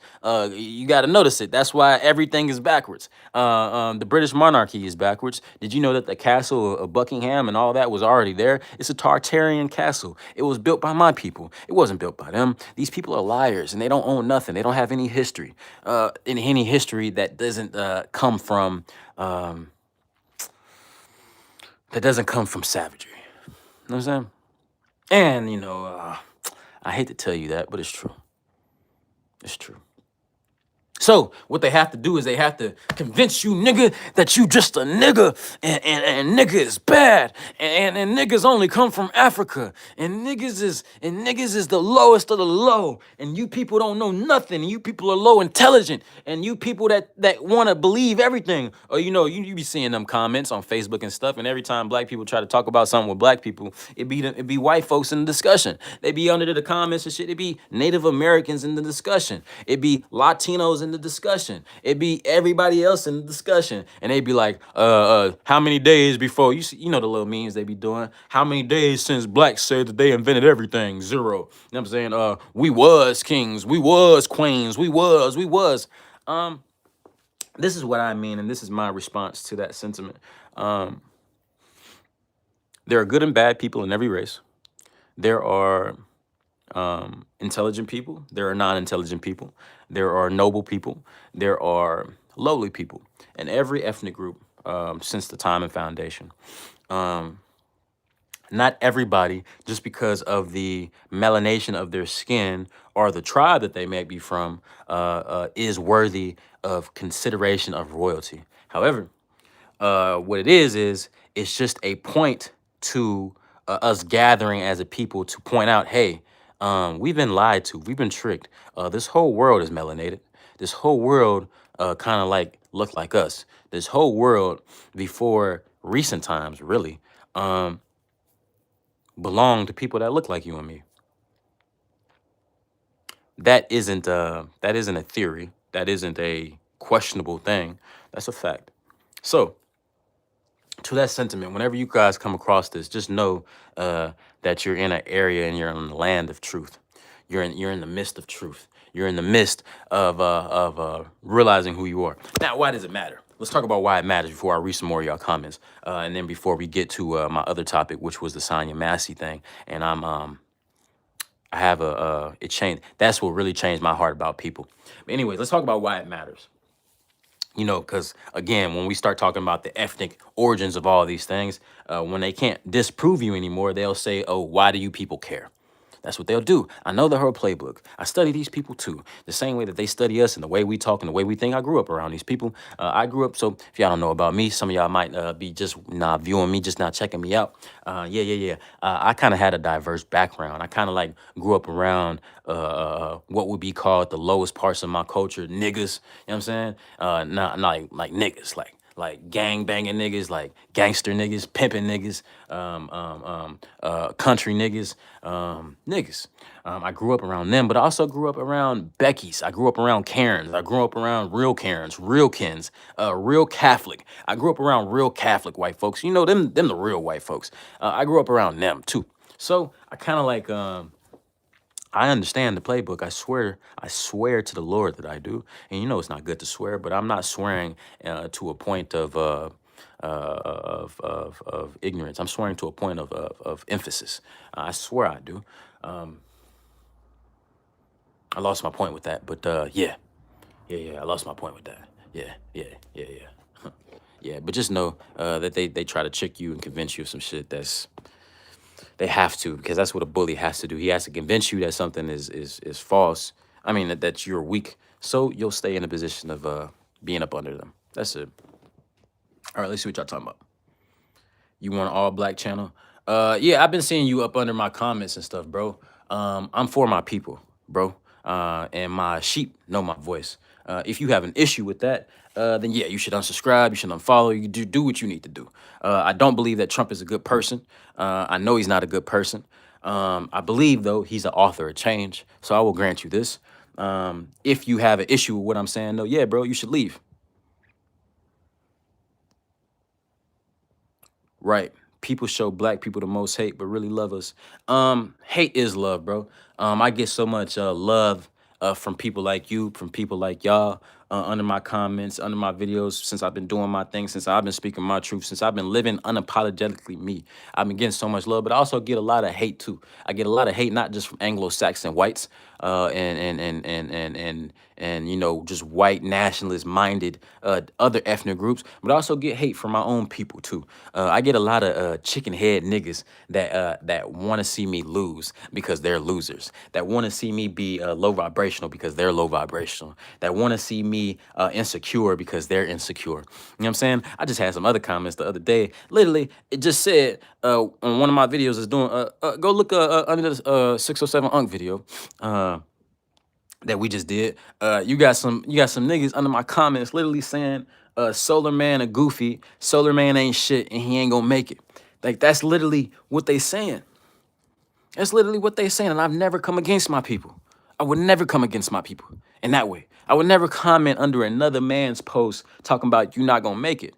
you got to notice it. That's why everything is backwards. The British monarchy is backwards. Did you know that the castle of Buckingham and all that was already there? It's a Tartarian castle. It was built by my people. It wasn't built by them. These people are liars, and they don't own nothing. They don't have any history. Any history that doesn't come from savagery. You know what I'm saying? And, I hate to tell you that, but it's true. It's true. So what they have to do is they have to convince you, nigga, that you just a nigga, and nigga is bad, and niggas only come from Africa, and niggas is the lowest of the low, and you people don't know nothing, and you people are low intelligent, and you people that want to believe everything. Or you be seeing them comments on Facebook and stuff, and every time black people try to talk about something with black people, it be white folks in the discussion. They be under the comments and shit. It be Native Americans in the discussion. It be Latinos in the discussion. It be everybody else in the discussion. And they be like, how many days before, you know the little memes they be doing, how many days since blacks said that they invented everything? 0. You know what I'm saying? We was kings, we was queens, we was. This is what I mean, and this is my response to that sentiment. There are good and bad people in every race. There are intelligent people. There are non-intelligent people. There are noble people. There are lowly people. In every ethnic group since the time and foundation. Not everybody, just because of the melanation of their skin or the tribe that they may be from, is worthy of consideration of royalty. However, what it is it's just a point to us gathering as a people to point out, hey, we've been lied to, we've been tricked. This whole world is melanated. This whole world kind of like look like us. This whole world before recent times really belonged to people that look like you and me. That isn't a theory. That isn't a questionable thing. That's a fact. So, to that sentiment, whenever you guys come across this, just know that you're in an area and you're in the land of truth. You're in the midst of truth. You're in the midst of realizing who you are. Now, why does it matter? Let's talk about why it matters before I read some more of y'all comments, and then before we get to my other topic, which was the Sonya Massey thing. And I have it changed. That's what really changed my heart about people. But anyways, let's talk about why it matters. Because again, when we start talking about the ethnic origins of all these things, when they can't disprove you anymore, they'll say, oh, why do you people care? That's what they'll do. I know the whole playbook. I study these people too. The same way that they study us and the way we talk and the way we think. I grew up around these people. I grew up, so if y'all don't know about me, some of y'all might be just not viewing me, just not checking me out. I kind of had a diverse background. I kind of like grew up around what would be called the lowest parts of my culture, niggas. You know what I'm saying? Not like niggas, like gang banging niggas, like gangster niggas, pimping niggas, country niggas, niggas. I grew up around them, but I also grew up around Becky's. I grew up around Karens. I grew up around real Karens, real Kens, real Catholic. I grew up around real Catholic white folks. You know, them the real white folks. I grew up around them too. So I kind of like, I understand the playbook. I swear to the Lord that I do. And you know it's not good to swear, but I'm not swearing to a point of ignorance. I'm swearing to a point of emphasis. I swear I do. I lost my point with that, but yeah, I lost my point with that. Yeah. Yeah, but just know that they try to trick you and convince you of some shit they have to, because that's what a bully has to do. He has to convince you that something is false. I mean that you're weak, so you'll stay in a position of being up under them. That's it. All right, let's see what y'all talking about. You want an all black channel? Yeah, I've been seeing you up under my comments and stuff, bro. I'm for my people, bro. And my sheep know my voice. If you have an issue with that, then yeah, you should unsubscribe, you should unfollow, you do what you need to do. I don't believe that Trump is a good person. I know he's not a good person. I believe, though, he's an author of change, so I will grant you this. If you have an issue with what I'm saying, though, yeah, bro, you should leave. Right. People show black people the most hate, but really love us. Hate is love, bro. I get so much love from people like you, from people like y'all, under my comments, under my videos, since I've been doing my thing, since I've been speaking my truth, since I've been living unapologetically me. I've been getting so much love, but I also get a lot of hate too. I get a lot of hate, not just from Anglo-Saxon whites, and you know, just white nationalist minded other ethnic groups, but I also get hate from my own people too. I get a lot of chicken head niggas that want to see me lose because they're losers, that want to see me be low vibrational because they're low vibrational, that want to see me insecure because they're insecure. You know what I'm saying? I just had some other comments the other day. Literally, it just said on one of my videos is doing go look under the 607 Unk video. That we just did. You got some niggas under my comments literally saying Solar Man a goofy, Solar Man ain't shit, and he ain't gonna make it. Like, that's literally what they saying. That's literally what they saying, and I've never come against my people. I would never come against my people in that way. I would never comment under another man's post talking about you not gonna make it.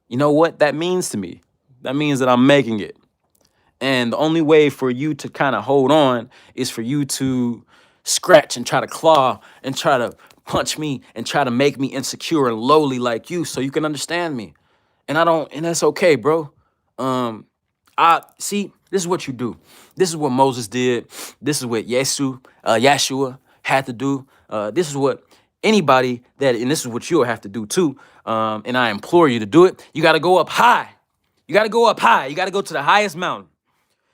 You know what that means to me? That means that I'm making it. And the only way for you to kind of hold on is for you to scratch and try to claw and try to punch me and try to make me insecure and lowly like you so you can understand me. And that's okay, bro. I see, this is what you do. This is what Moses did. This is what Yeshua had to do. This is what anybody and this is what you'll have to do too. And I implore you to do it. You got to go up high. You got to go up high. You got to go to the highest mountain.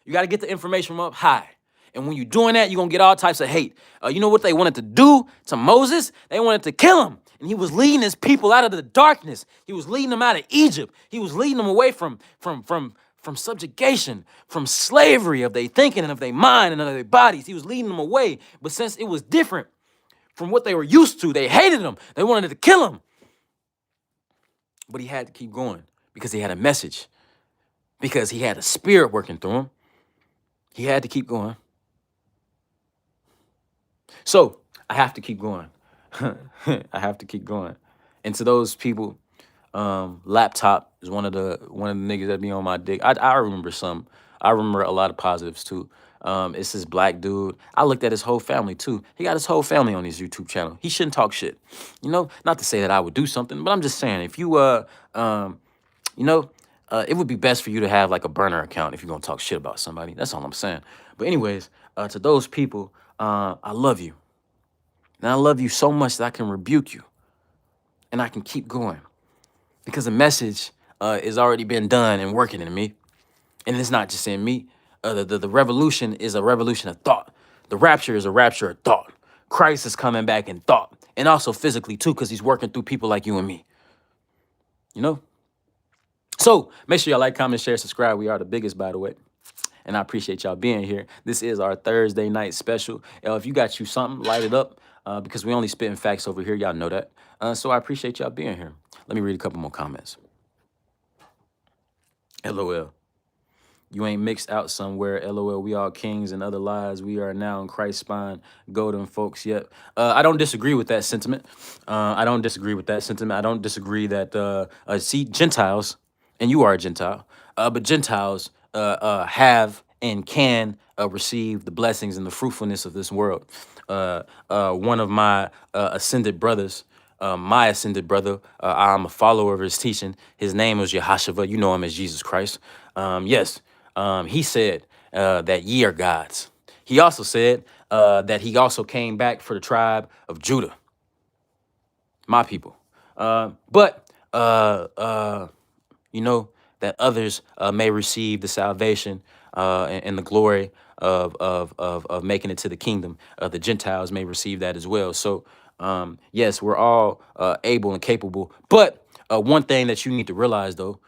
You got to get the information from up high. And when you're doing that, you're going to get all types of hate. You know what they wanted to do to Moses? They wanted to kill him. And he was leading his people out of the darkness. He was leading them out of Egypt. He was leading them away from subjugation, from slavery of their thinking and of their mind and of their bodies. He was leading them away. But since it was different from what they were used to, they hated him. They wanted to kill him. But he had to keep going because he had a message, because he had a spirit working through him. He had to keep going. So I have to keep going. I have to keep going. And to those people, Laptop is one of the niggas that be on my dick. I remember some. I remember a lot of positives too. It's this black dude. I looked at his whole family too. He got his whole family on his YouTube channel. He shouldn't talk shit. You know, not to say that I would do something, but I'm just saying, if you it would be best for you to have like a burner account if you're gonna talk shit about somebody. That's all I'm saying. But anyways, to those people, I love you. And I love you so much that I can rebuke you. And I can keep going. Because the message is already been done and working in me. And it's not just in me. The revolution is a revolution of thought. The rapture is a rapture of thought. Christ is coming back in thought. And also physically too, because he's working through people like you and me. You know? So make sure y'all like, comment, share, subscribe. We are the biggest, by the way. And I appreciate y'all being here. This is our Thursday night special. If you got you something, light it up. Because we only spitting facts over here. Y'all know that. So I appreciate y'all being here. Let me read a couple more comments. LOL. You ain't mixed out somewhere. LOL. We all kings and other lies. We are now in Christ's spine. Golden folks. Yep. I don't disagree with that sentiment. I don't disagree with that sentiment. I don't disagree that see, Gentiles, and you are a Gentile, but Gentiles have and can receive the blessings and the fruitfulness of this world. One of my ascended brothers, my ascended brother, I'm a follower of his teaching. His name is Yahashua. You know him as Jesus Christ. Yes, he said that ye are gods. He also said that he also came back for the tribe of Judah, my people. But you know, that others may receive the salvation and the glory of making it to the kingdom. The Gentiles may receive that as well. So, yes, we're all able and capable. But one thing that you need to realize, though,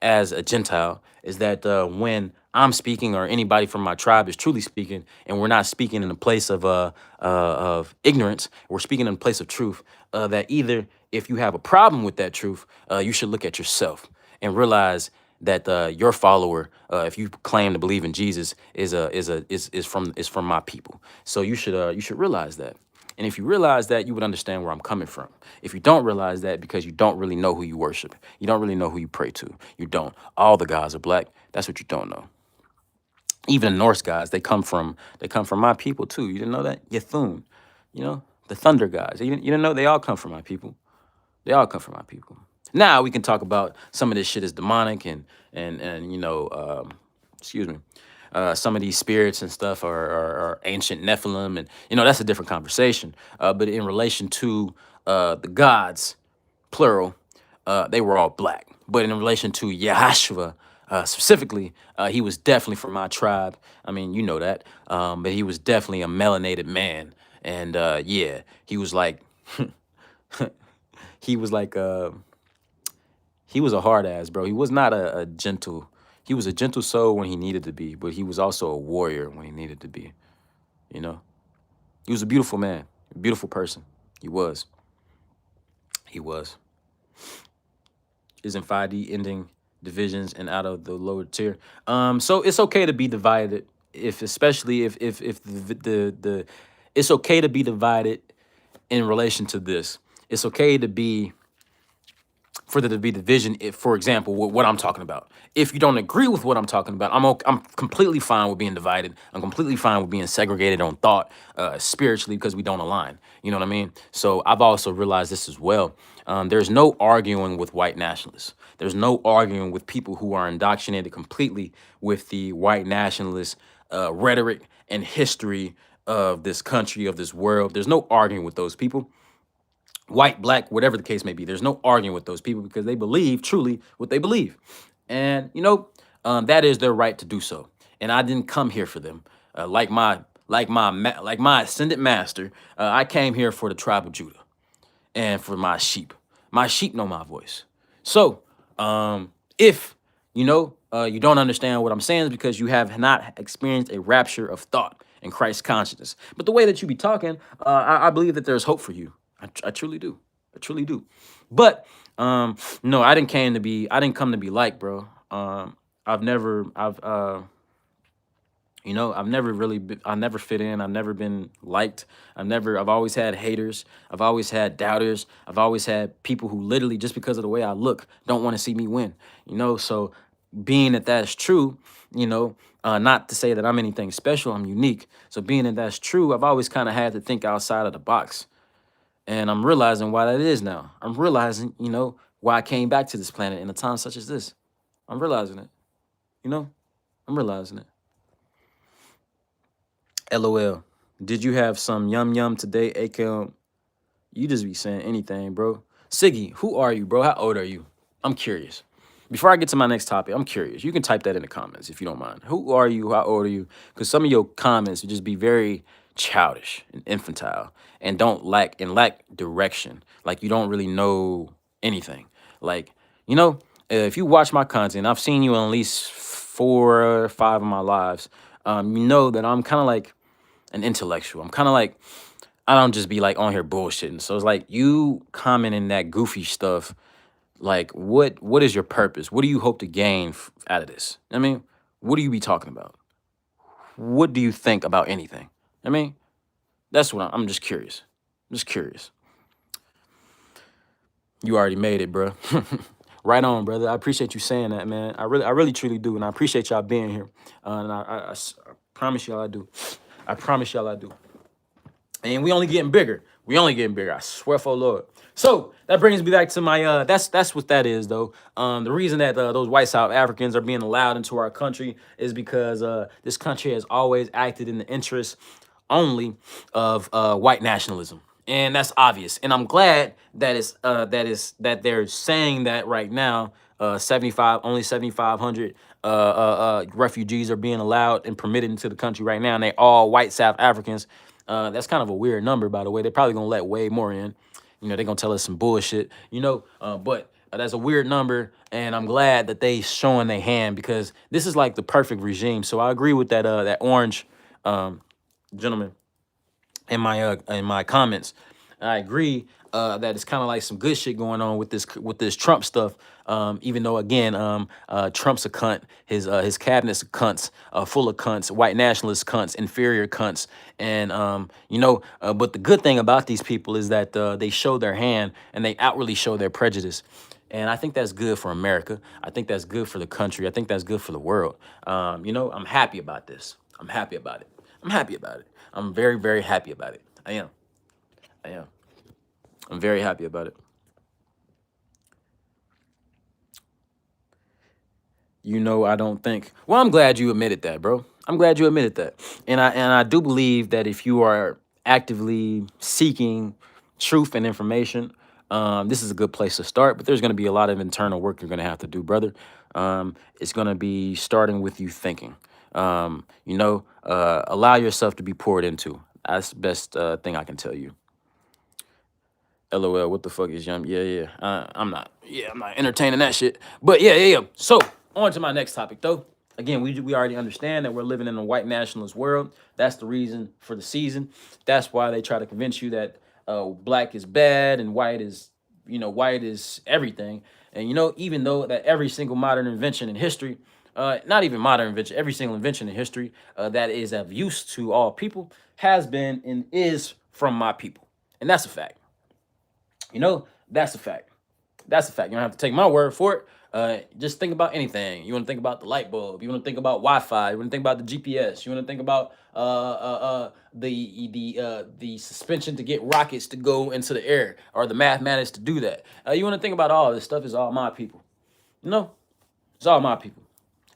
as a Gentile, is that when I'm speaking or anybody from my tribe is truly speaking, and we're not speaking in a place of ignorance, we're speaking in a place of truth, that either if you have a problem with that truth, you should look at yourself and realize that your follower, if you claim to believe in Jesus, is from my people. So you should realize that. And if you realize that, you would understand where I'm coming from. If you don't realize that, because you don't really know who you worship, you don't really know who you pray to. You don't. All the gods are black. That's what you don't know. Even the Norse gods, they come from my people too. You didn't know that? Ythun, you know, the thunder gods. You didn't know they all come from my people. They all come from my people. Now we can talk about some of this shit is demonic and you know, excuse me, some of these spirits and stuff are ancient Nephilim, and you know that's a different conversation. But in relation to the gods, plural, they were all black. But in relation to Yahashua specifically, he was definitely from my tribe. I mean, you know that. But he was definitely a melanated man, and yeah, he was like. He was like he was a hard ass, bro. He was not a gentle. He was a gentle soul when he needed to be, but he was also a warrior when he needed to be. You know, he was a beautiful man, a beautiful person. He was. He was. Isn't 5D ending divisions and out of the lower tier? So it's okay to be divided, especially if the it's okay to be divided in relation to this. It's okay to be for there to be division. If, for example, what I'm talking about, if you don't agree with what I'm talking about, I'm completely fine with being divided. I'm completely fine with being segregated on thought, spiritually, because we don't align. You know what I mean? So I've also realized this as well. There's no arguing with white nationalists. There's no arguing with people who are indoctrinated completely with the white nationalist rhetoric and history of this country, of this world. There's no arguing with those people. White, black, whatever the case may be. There's no arguing with those people because they believe truly what they believe. And, you know, that is their right to do so. And I didn't come here for them. Like my ascended master, I came here for the tribe of Judah and for my sheep. My sheep know my voice. So if, you know, you don't understand what I'm saying, is because you have not experienced a rapture of thought and Christ consciousness. But the way that you be talking, I believe that there's hope for you. I truly do. I truly do. But no, I didn't come to be like, bro. I've never I never fit in. I've never been liked. I've always had haters. I've always had doubters. I've always had people who literally, just because of the way I look, don't want to see me win. You know, so being that that's true, you know, not to say that I'm anything special, I'm unique. So being that that's true, I've always kind of had to think outside of the box. And I'm realizing why that is now. I'm realizing, you know, why I came back to this planet in a time such as this. I'm realizing it. You know, I'm realizing it. LOL. Did you have some yum yum today, AKM? You just be saying anything, bro. Siggy, who are you, bro? How old are you? I'm curious. Before I get to my next topic, I'm curious. You can type that in the comments if you don't mind. Who are you? How old are you? Because some of your comments would just be very childish and infantile and lack direction. Like you don't really know anything. Like, you know, if you watch my content, I've seen you in at least 4 or 5 of my lives. You know that I'm kind of like an intellectual. I'm kind of like, I don't just be like on here bullshitting. So it's like you commenting that goofy stuff Like, what is your purpose? What do you hope to gain out of this? I mean, what do you be talking about? What do you think about anything? I mean, that's what I'm just curious. I'm just curious. You already made it, bro. Right on, brother. I appreciate you saying that, man. I really, truly do, and I appreciate y'all being here. And I promise y'all I do. I promise y'all I do. And we only getting bigger. We only getting bigger. I swear for Lord. So that brings me back to my that's what that is though. The reason that those white South Africans are being allowed into our country is because this country has always acted in the interest only of white nationalism. And that's obvious. And I'm glad that that they're saying that right now. 7,500 refugees are being allowed and permitted into the country right now, and they all white South Africans. That's kind of a weird number, by the way. They're probably gonna let way more in. You know, they're gonna tell us some bullshit. You know, but that's a weird number, and I'm glad that they showing their hand because this is like the perfect regime. So I agree with that that orange gentleman in my comments. I agree that it's kind of like some good shit going on with this Trump stuff. Even though again, Trump's a cunt, his cabinet's cunts, full of cunts, white nationalist cunts, inferior cunts, and you know. But the good thing about these people is that they show their hand and they outwardly show their prejudice. And I think that's good for America. I think that's good for the country. I think that's good for the world. You know, I'm happy about this. I'm happy about it. I'm happy about it. I'm very, very happy about it. I am. I am. I'm very happy about it. You know, I don't think. Well, I'm glad you admitted that, bro. I'm glad you admitted that. And I do believe that if you are actively seeking truth and information, this is a good place to start. But there's going to be a lot of internal work you're going to have to do, brother. It's going to be starting with you thinking. You know, allow yourself to be poured into. That's the best thing I can tell you. LOL, what the fuck is yum? Yeah, yeah. I'm not entertaining that shit. But yeah. So on to my next topic though. Again, we already understand that we're living in a white nationalist world. That's the reason for the season. That's why they try to convince you that black is bad and white is, you know, white is everything. And you know, even though that every single modern invention in history, not even modern invention, every single invention in history that is of use to all people has been and is from my people. And that's a fact. You know, that's a fact. That's a fact. You don't have to take my word for it. Just think about anything. You want to think about the light bulb. You want to think about Wi-Fi. You want to think about the GPS. You want to think about the suspension to get rockets to go into the air or the mathematics to do that. You want to think about all this stuff. Is all my people. You know, it's all my people.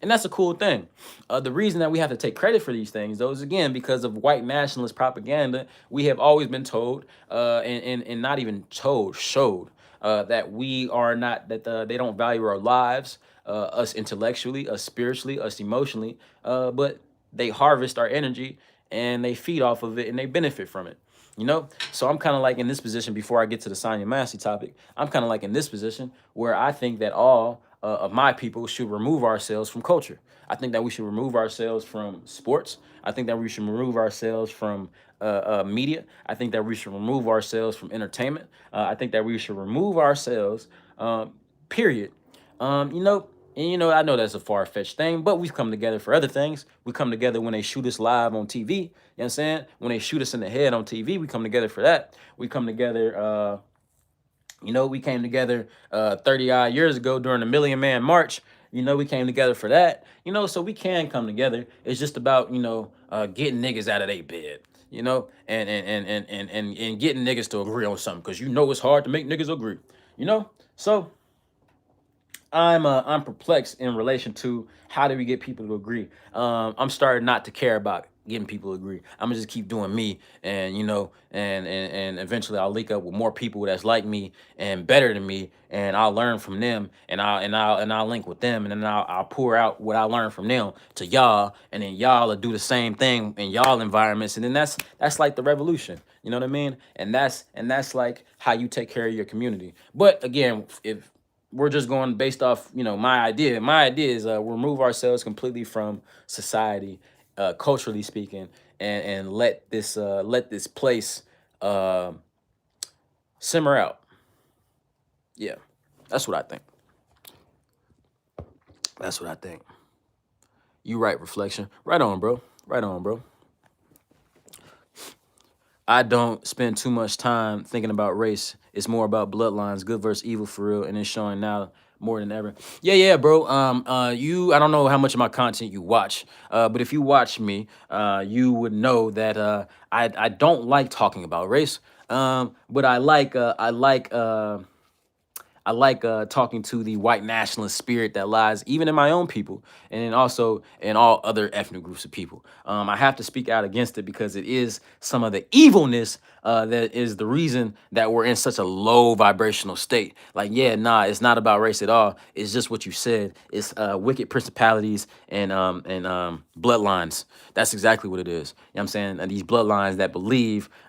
And that's a cool thing. The reason that we have to take credit for these things, though, is again because of white nationalist propaganda. We have always been told, and not even told, showed that we are not, that they don't value our lives, us intellectually, us spiritually, us emotionally, but they harvest our energy and they feed off of it and they benefit from it. You know, so I'm kind of like in this position before I get to the Sonya Massey topic. I'm kind of like in this position where I think that all of my people should remove ourselves from culture. I think that we should remove ourselves from sports. I think that we should remove ourselves from media. I think that we should remove ourselves from entertainment. I think that we should remove ourselves, period. You know, and you know, I know that's a far-fetched thing, but we've come together for other things. We come together when they shoot us live on TV. You know what I'm saying? When they shoot us in the head on TV, we come together for that. We come together, you know, we came together 30 odd years ago during the Million Man March. You know, we came together for that. You know, so we can come together. It's just about, you know, getting niggas out of their bed. You know, and getting niggas to agree on something, because you know it's hard to make niggas agree. You know, so I'm perplexed in relation to how do we get people to agree. I'm starting not to care about getting people to agree. I'm gonna just keep doing me, and you know, and eventually I'll link up with more people that's like me and better than me, and I'll learn from them, and I'll link with them, and then I'll pour out what I learned from them to y'all, and then y'all will do the same thing in y'all environments, and then that's like the revolution. You know what I mean? And that's like how you take care of your community. But again, if we're just going based off, you know, my idea. My idea is remove ourselves completely from society, culturally speaking, and let this place simmer out. Yeah, That's what I think. That's what I think. You right, reflection. Right on, bro. Right on, bro. I don't spend too much time thinking about race. It's more about bloodlines, good versus evil for real, and it's showing now more than ever. Yeah, bro. I don't know how much of my content you watch, but if you watch me, you would know that I don't like talking about race. But I like talking to the white nationalist spirit that lies even in my own people and then also in all other ethnic groups of people. I have to speak out against it because it is some of the evilness that is the reason that we're in such a low vibrational state. Like, yeah, nah, it's not about race at all. It's just what you said. It's wicked principalities and bloodlines. That's exactly what it is. You know what I'm saying? And these bloodlines that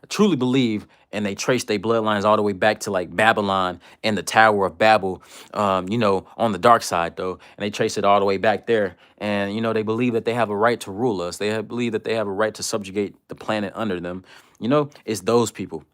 truly believe, and they trace their bloodlines all the way back to like Babylon and the Tower of Babel, on the dark side though, and they trace it all the way back there. And they believe that they have a right to rule us. Believe that they have a right to subjugate the planet under them. It's those people.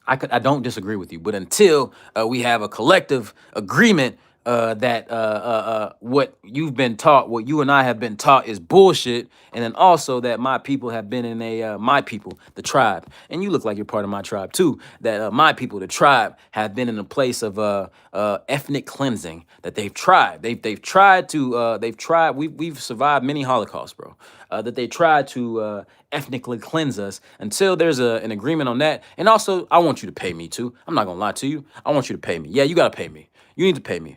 I don't disagree with you, but until we have a collective agreement that what you've been taught, what you and I have been taught is bullshit, and then also that my people have been in my people, the tribe, and you look like you're part of my tribe too. That my people, the tribe, have been in a place of ethnic cleansing. That they've tried. They've tried to. We've survived many Holocausts, bro. That they tried to ethnically cleanse us until there's an agreement on that. And also, I want you to pay me too. I'm not gonna lie to you. I want you to pay me. Yeah, you gotta pay me. You need to pay me.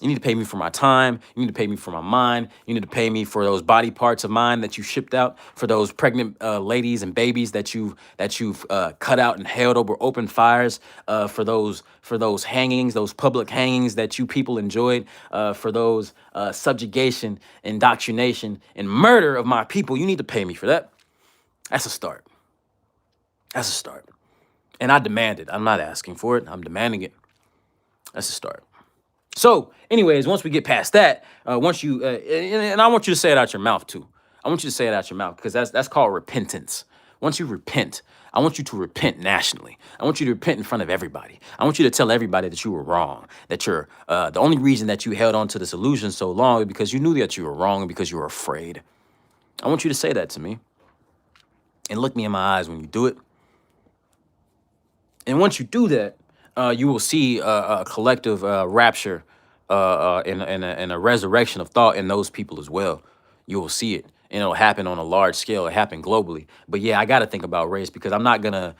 You need to pay me for my time. You need to pay me for my mind. You need to pay me for those body parts of mine that you shipped out, for those pregnant ladies and babies that you've cut out and held over open fires, for those hangings, those public hangings that you people enjoyed, for those subjugation, indoctrination, and murder of my people. You need to pay me for that. That's a start. That's a start. And I demand it. I'm not asking for it. I'm demanding it. That's a start. So, anyways, once we get past that, once you and I want you to say it out your mouth too. I want you to say it out your mouth because that's called repentance. Once you repent, I want you to repent nationally. I want you to repent in front of everybody. I want you to tell everybody that you were wrong. That you're the only reason that you held on to this illusion so long is because you knew that you were wrong and because you were afraid. I want you to say that to me and look me in my eyes when you do it. And once you do that, you will see a collective rapture and a resurrection of thought in those people as well. You will see it. And it'll happen on a large scale. It happened globally. But yeah, I got to think about race because I'm not gonna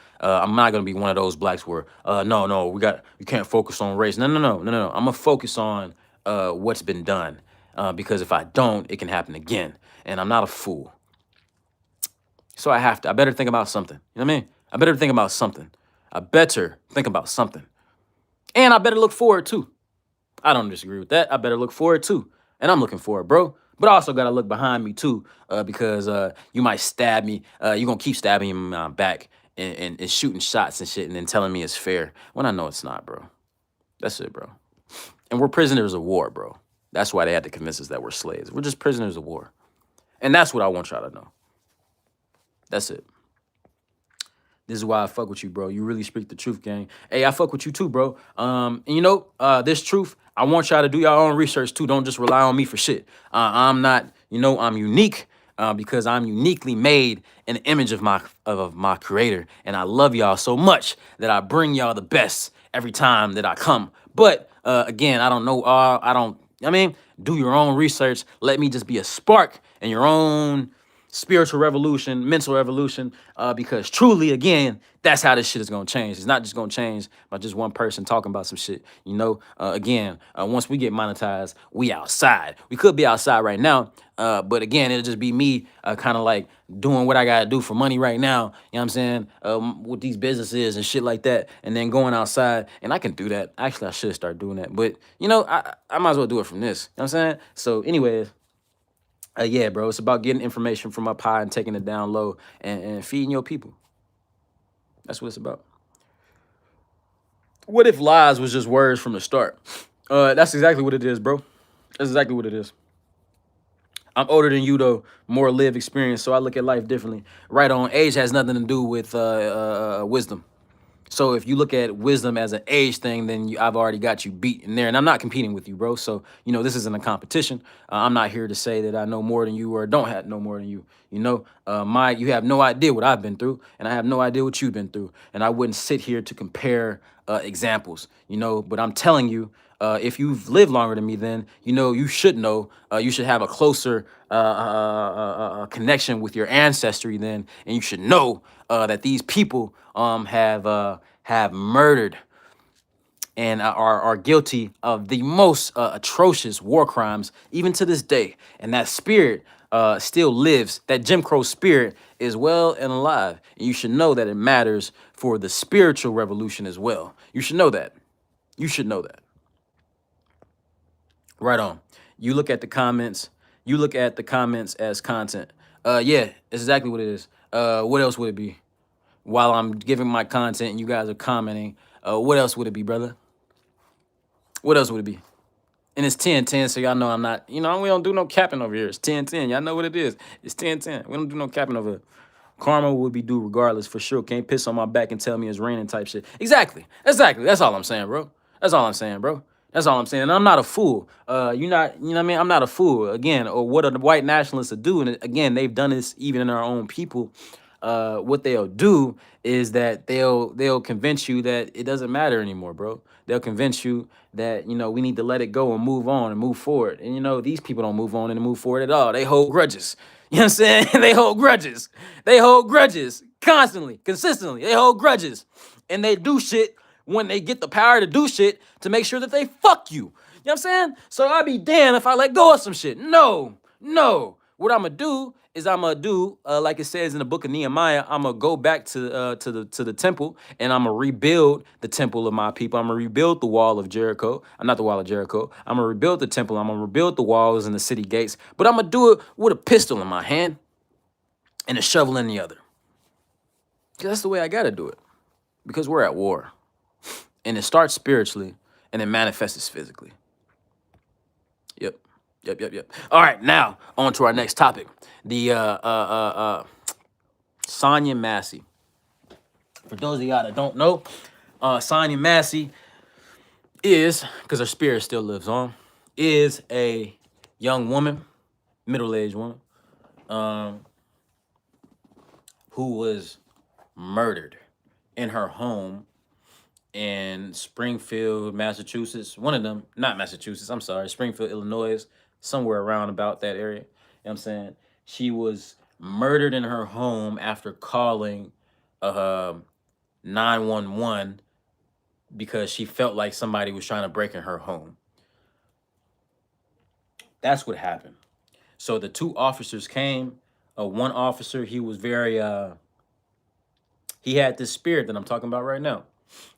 be one of those blacks where no, you can't focus on race. No. I'm gonna focus on what's been done because if I don't, it can happen again. And I'm not a fool. So I better think about something. You know what I mean? I better think about something. And I better look forward too. I don't disagree with that. I better look forward too. And I'm looking forward, bro. But I also got to look behind me too because you might stab me. You're going to keep stabbing me in my back and shooting shots and shit and then telling me it's fair when I know it's not, bro. That's it, bro. And we're prisoners of war, bro. That's why they had to convince us that we're slaves. We're just prisoners of war. And that's what I want y'all to know. That's it. This is why I fuck with you, bro. You really speak the truth, gang. Hey, I fuck with you too, bro. And this truth, I want y'all to do your own research too. Don't just rely on me for shit. I'm not, I'm unique because I'm uniquely made in the image of my creator. And I love y'all so much that I bring y'all the best every time that I come. But again, I don't know. Do your own research. Let me just be a spark in your own spiritual revolution, mental revolution, because truly, again, that's how this shit is going to change. It's not just going to change by just one person talking about some shit. Once we get monetized, we outside. We could be outside right now, but again, it'll just be me kind of like doing what I got to do for money right now, you know what I'm saying, with these businesses and shit like that, and then going outside, and I can do that. Actually, I should start doing that, but, I might as well do it from this, you know what I'm saying? So, anyways, yeah, bro, it's about getting information from up high and taking it down low and feeding your people. That's what it's about. What if lies was just words from the start? That's exactly what it is, bro. That's exactly what it is. I'm older than you, though, more lived experience, so I look at life differently. Right on, age has nothing to do with wisdom. So if you look at wisdom as an age thing, then I've already got you beat in there. And I'm not competing with you, bro. So, you know, this isn't a competition. I'm not here to say that I know more than you or don't have no more than you. You know, you have no idea what I've been through, and I have no idea what you've been through. And I wouldn't sit here to compare examples, you know, but I'm telling you, if you've lived longer than me, then, you know, you should know, you should have a closer connection with your ancestry then, and you should know that these people have murdered and are guilty of the most atrocious war crimes, even to this day. And that spirit still lives. That Jim Crow spirit is well and alive. And you should know that it matters for the spiritual revolution as well. You should know that. You should know that. Right on. You look at the comments. You look at the comments as content. Yeah, it's exactly what it is. What else would it be? While I'm giving my content and you guys are commenting, what else would it be, brother? What else would it be? And it's 10-10, so y'all know I'm not, you know, we don't do no capping over here. It's 10-10. Y'all know what it is. It's 10-10. We don't do no capping over here. Karma would be due regardless, for sure. Can't piss on my back and tell me it's raining type shit. Exactly. Exactly. That's all I'm saying, bro. That's all I'm saying, bro. That's all I'm saying. And I'm not a fool. You're not, you know what I mean? I'm not a fool. Again, or what are the white nationalists to do? And again, they've done this even in our own people. What they'll do is that they'll convince you that it doesn't matter anymore, bro. They'll convince you that, you know, we need to let it go and move on and move forward. And, you know, these people don't move on and move forward at all. They hold grudges. You know what I'm saying? They hold grudges. They hold grudges constantly, consistently. They hold grudges. And they do shit when they get the power to do shit to make sure that they fuck you. You know what I'm saying? So I'd be damned if I let go of some shit. No, no. What I'm gonna do is I'm gonna do like it says in the book of Nehemiah. I'm gonna go back to the temple and I'm gonna rebuild the temple of my people. I'm gonna rebuild the wall of Jericho. I'm not the wall of Jericho. I'm gonna rebuild the temple. I'm gonna rebuild the walls and the city gates. But I'm gonna do it with a pistol in my hand and a shovel in the other. 'Cause that's the way I gotta do it. Because we're at war, and it starts spiritually and it manifests physically. Yep. Yep. All right, now on to our next topic. The Sonya Massey. For those of y'all that don't know, Sonya Massey is, because her spirit still lives on, is a young woman, middle-aged woman, who was murdered in her home in Springfield, Massachusetts. One of them, not Massachusetts, I'm sorry, Springfield, Illinois, somewhere around about that area. You know what I'm saying? She was murdered in her home after calling 911 because she felt like somebody was trying to break in her home. That's what happened. So the two officers came. One officer, he was very, he had this spirit that I'm talking about right now.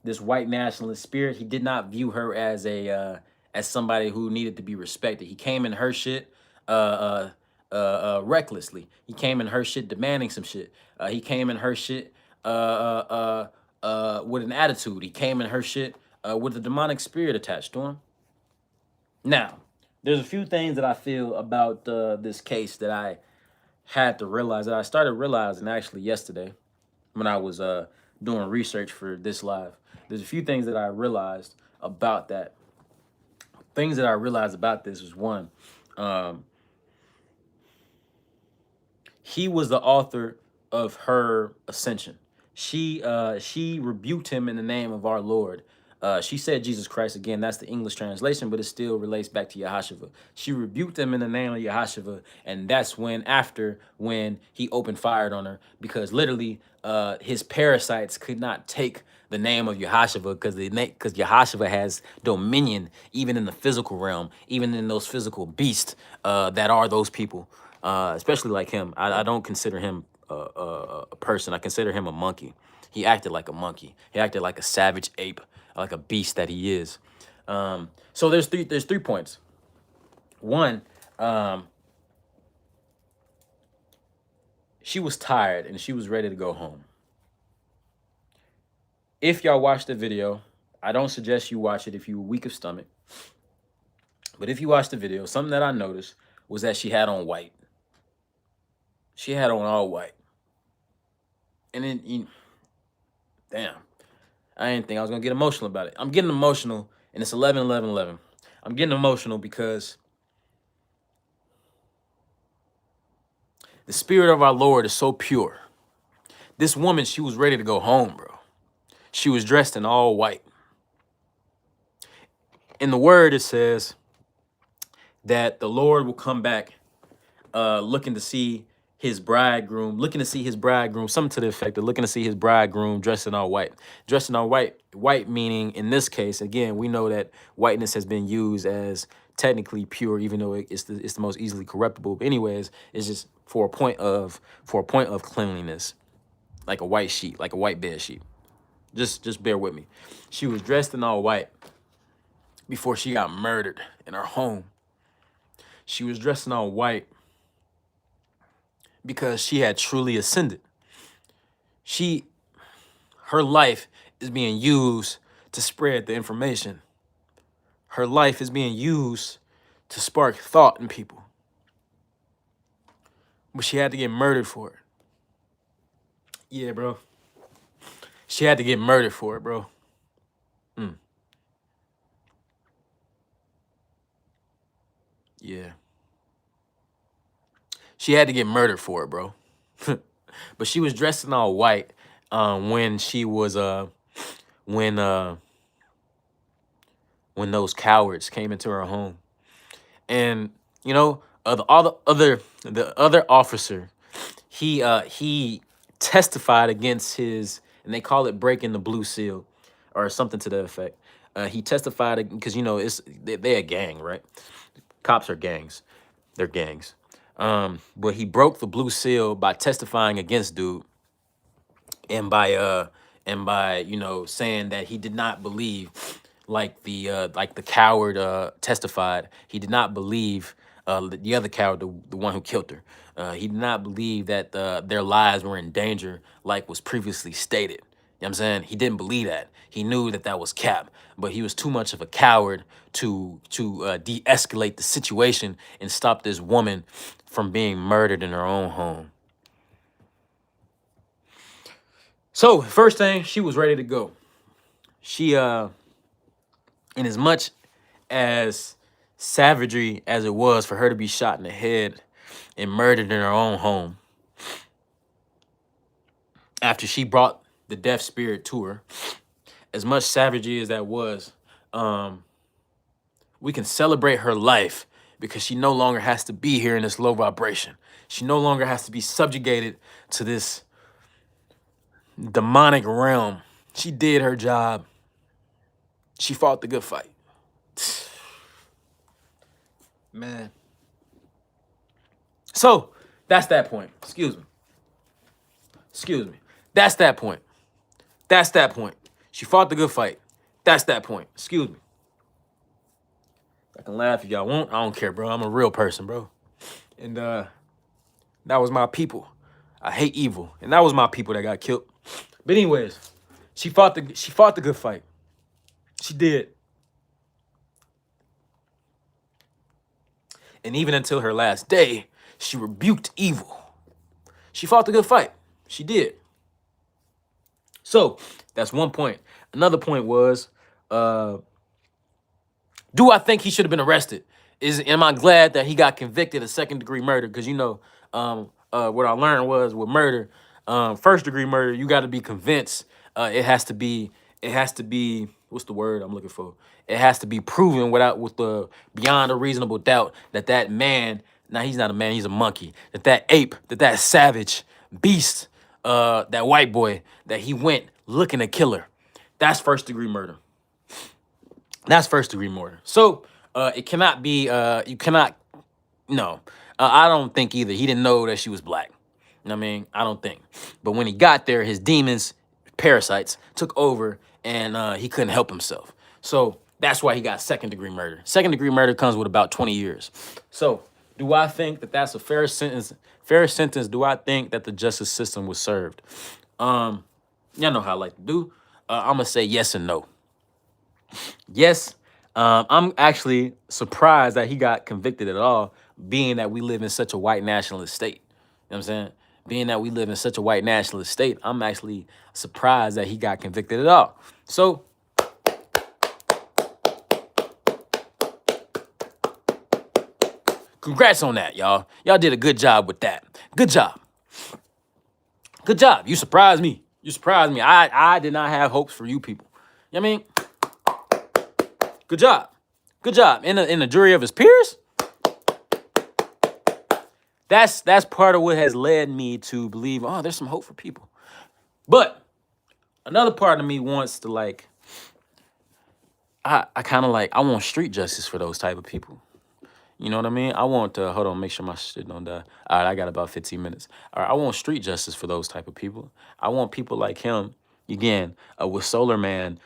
This white nationalist spirit. He did not view her as as somebody who needed to be respected. He came in her shit recklessly. He came in her shit demanding some shit. He came in her shit with an attitude. He came in her shit with a demonic spirit attached to him. Now, there's a few things that I feel about this case that I had to realize, that I started realizing actually yesterday when I was doing research for this live. There's a few things that I realized about that. Things that I realized about this was, one, he was the author of her ascension. She rebuked him in the name of our Lord. She said Jesus Christ. Again, that's the English translation, but it still relates back to Yahashua. She rebuked him in the name of Yahashua, and that's when he opened fire on her, because literally his parasites could not take the name of Yahashua, because Yahashua has dominion even in the physical realm, even in those physical beasts that are those people, especially like him. I don't consider him a person. I consider him a monkey. He acted like a monkey. He acted like a savage ape, like a beast that he is. So there's three points. One, she was tired and she was ready to go home. If y'all watch the video, I don't suggest you watch it if you're weak of stomach. But if you watch the video, something that I noticed was that she had on white. She had on all white. And then, damn. I didn't think I was gonna get emotional about it. I'm getting emotional, and it's 11/11/11. I'm getting emotional because the spirit of our Lord is so pure. This woman, she was ready to go home, bro. She was dressed in all white. In the word, it says that the Lord will come back looking to see his bridegroom, something to the effect of looking to see his bridegroom dressed in all white. Dressed in all white, white meaning in this case, again, we know that whiteness has been used as technically pure, even though it's the most easily corruptible. But anyways, it's just for a point of cleanliness, like a white sheet, like a white bed sheet. Just bear with me. She was dressed in all white before she got murdered in her home. She was dressed in all white because she had truly ascended. Her life is being used to spread the information. Her life is being used to spark thought in people. But she had to get murdered for it. Yeah, bro. She had to get murdered for it, bro. Yeah. She had to get murdered for it, bro. But she was dressed in all white when she was when when those cowards came into her home. And you know, the other officer, he testified against his, and they call it breaking the blue seal or something to that effect. He testified because you know they're a gang, right? Cops are gangs. They're gangs. But he broke the blue seal by testifying against dude, and by you know saying that he did not believe, like the coward testified, he did not believe the other coward, the one who killed her. He did not believe that their lives were in danger, like was previously stated. You know what I'm saying? He didn't believe that. He knew that that was cap, but he was too much of a coward to de-escalate the situation and stop this woman from being murdered in her own home. So first thing, she was ready to go. She in as much as savagery as it was for her to be shot in the head and murdered in her own home, after she brought the death spirit to her, as much savagery as that was, we can celebrate her life because she no longer has to be here in this low vibration. She no longer has to be subjugated to this demonic realm. She did her job. She fought the good fight. Man. So that's that point. Excuse me. That's that point. That's that point. She fought the good fight. That's that point. Excuse me. I can laugh if y'all want. I don't care, bro. I'm a real person, bro. And that was my people. I hate evil. And that was my people that got killed. But anyways, she fought the good fight. She did. And even until her last day, she rebuked evil. She fought the good fight. She did. So that's one point. Another point was, do I think he should have been arrested? Am I glad that he got convicted of second-degree murder? Because you know, what I learned was with murder, first-degree murder, you got to be convinced. It has to be. What's the word I'm looking for? It has to be proven beyond a reasonable doubt that that man. Now he's not a man. He's a monkey. That ape. That savage beast. That white boy. That he went looking to kill her. That's first-degree murder. That's first-degree murder. So it cannot be. You cannot. No, I don't think either. He didn't know that she was black. You know what I mean? I don't think. But when he got there, his demons, parasites, took over, and he couldn't help himself. So that's why he got second-degree murder. Second-degree murder comes with about 20 years. So do I think that that's a fair sentence? Fair sentence? Do I think that the justice system was served? Y'all know how I like to do. I'm gonna say yes and no. Yes, I'm actually surprised that he got convicted at all, being that we live in such a white nationalist state. You know what I'm saying? Being that we live in such a white nationalist state, I'm actually surprised that he got convicted at all. So congrats on that, y'all. Y'all did a good job with that. Good job. Good job. You surprised me. You surprised me. I did not have hopes for you people. You know what I mean? Good job. Good job. In the jury of his peers? That's part of what has led me to believe, oh, there's some hope for people. But another part of me wants to like, I kind of like, I want street justice for those type of people. You know what I mean? I want to, hold on, make sure my shit don't die. All right, I got about 15 minutes. All right, I want street justice for those type of people. I want people like him, again, with SOLARMAN,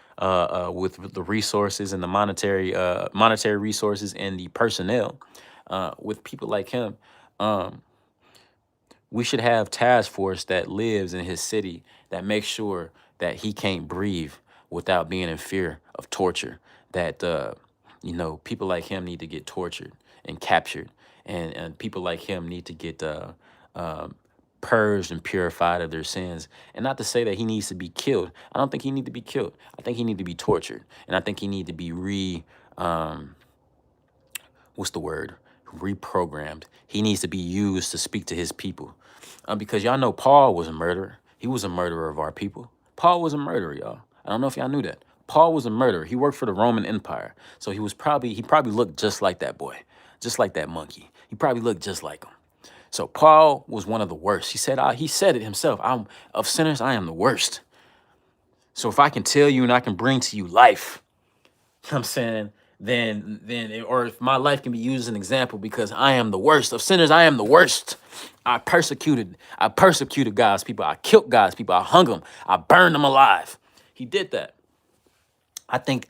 with the resources and the monetary resources and the personnel, with people like him. We should have task force that lives in his city that makes sure that he can't breathe without being in fear of torture. That you know, people like him need to get tortured and captured, and people like him need to get purged and purified of their sins. And not to say that he needs to be killed. I don't think he need to be killed. I think he need to be tortured, and I think he need to be what's the word? Reprogrammed. He needs to be used to speak to his people. Because y'all know Paul was a murderer. He was a murderer of our people. Paul was a murderer, y'all. I don't know if y'all knew that. Paul was a murderer. He worked for the Roman Empire. So he probably looked just like that boy, just like that monkey. He probably looked just like him. So Paul was one of the worst. He said it himself. Of sinners, I am the worst. So if I can tell you and I can bring to you life, I'm saying, or if my life can be used as an example, because I am the worst of sinners, I am the worst. I persecuted God's people. I killed God's people. I hung them. I burned them alive. He did that. I think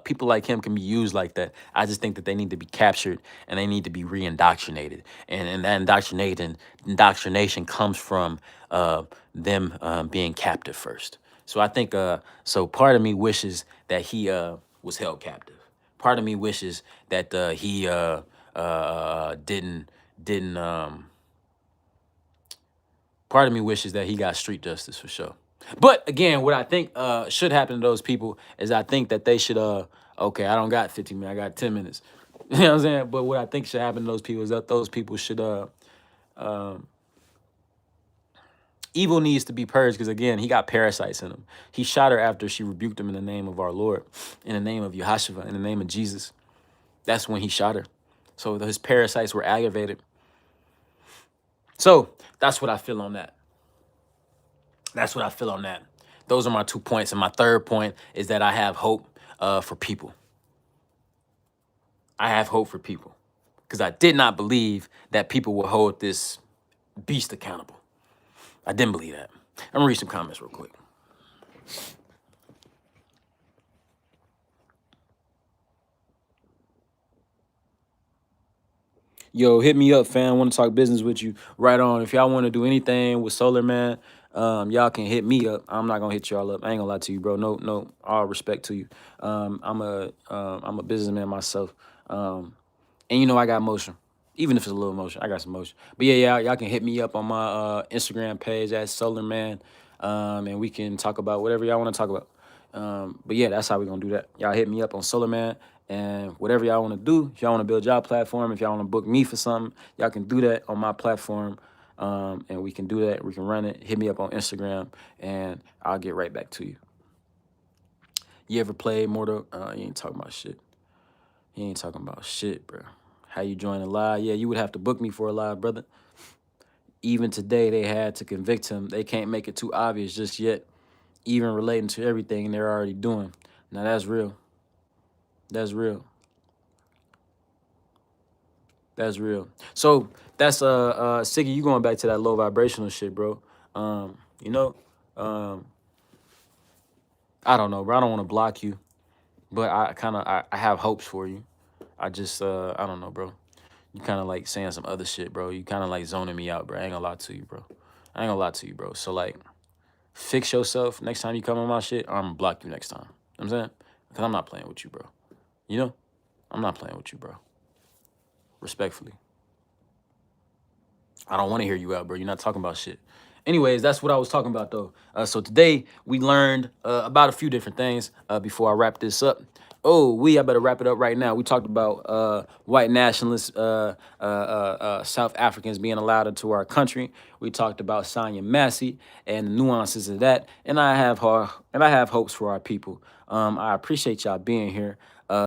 people like him can be used like that. I just think that they need to be captured and they need to be re-indoctrinated. And that indoctrination comes from them being captive first. So I think, so part of me wishes that he was held captive. Part of me wishes that he didn't. Part of me wishes that he got street justice for sure. But again, what I think should happen to those people is I think that they should, okay, I don't got 15 minutes, I got 10 minutes. You know what I'm saying? But what I think should happen to those people is that those people should, evil needs to be purged, because again, he got parasites in him. He shot her after she rebuked him in the name of our Lord, in the name of Yahshua, in the name of Jesus. That's when he shot her. So his parasites were aggravated. So that's what I feel on that. That's what I feel on that. Those are my 2 points. And my third point is that I have hope for people. I have hope for people, because I did not believe that people would hold this beast accountable. I didn't believe that. I'm gonna read some comments real quick. Yo, hit me up, fam. I want to talk business with you. Right on. If y'all want to do anything with SOLARMAN, y'all can hit me up. I'm not gonna hit y'all up. I ain't gonna lie to you, bro. No, all respect to you. I'm a businessman myself. And you know I got motion. Even if it's a little motion, I got some motion. But yeah, y'all can hit me up on my Instagram page at SOLARMAN, and we can talk about whatever y'all want to talk about. But yeah, that's how we're gonna do that. Y'all hit me up on SOLARMAN, and whatever y'all want to do. If y'all want to build y'all platform, if y'all want to book me for something, y'all can do that on my platform, and we can do that. We can run it. Hit me up on Instagram, and I'll get right back to you. You ever played Mortal? You ain't talking about shit. You ain't talking about shit, bro. How you join a live? Yeah, you would have to book me for a live, brother. Even today, they had to convict him. They can't make it too obvious just yet, even relating to everything they're already doing. Now, that's real. That's real. That's real. So that's Siggy, you going back to that low vibrational shit, bro. You know, I don't know, bro. I don't want to block you, but I have hopes for you. I just I don't know, bro. You kind of like saying some other shit, bro. You kind of like zoning me out, bro. I ain't gonna lie to you, bro. I ain't gonna lie to you, bro. So like, fix yourself. Next time you come on my shit, I'm gonna block you next time. You know what I'm saying? Because I'm not playing with you, bro. You know? I'm not playing with you, bro. Respectfully. I don't want to hear you out, bro. You're not talking about shit. anyways, that's what I was talking about though. So today we learned about a few different things before I wrap this up. Oh, I better wrap it up right now. We talked about white nationalists, South Africans being allowed into our country. We talked about Sonya Massey and the nuances of that. And I have hopes for our people. I appreciate y'all being here.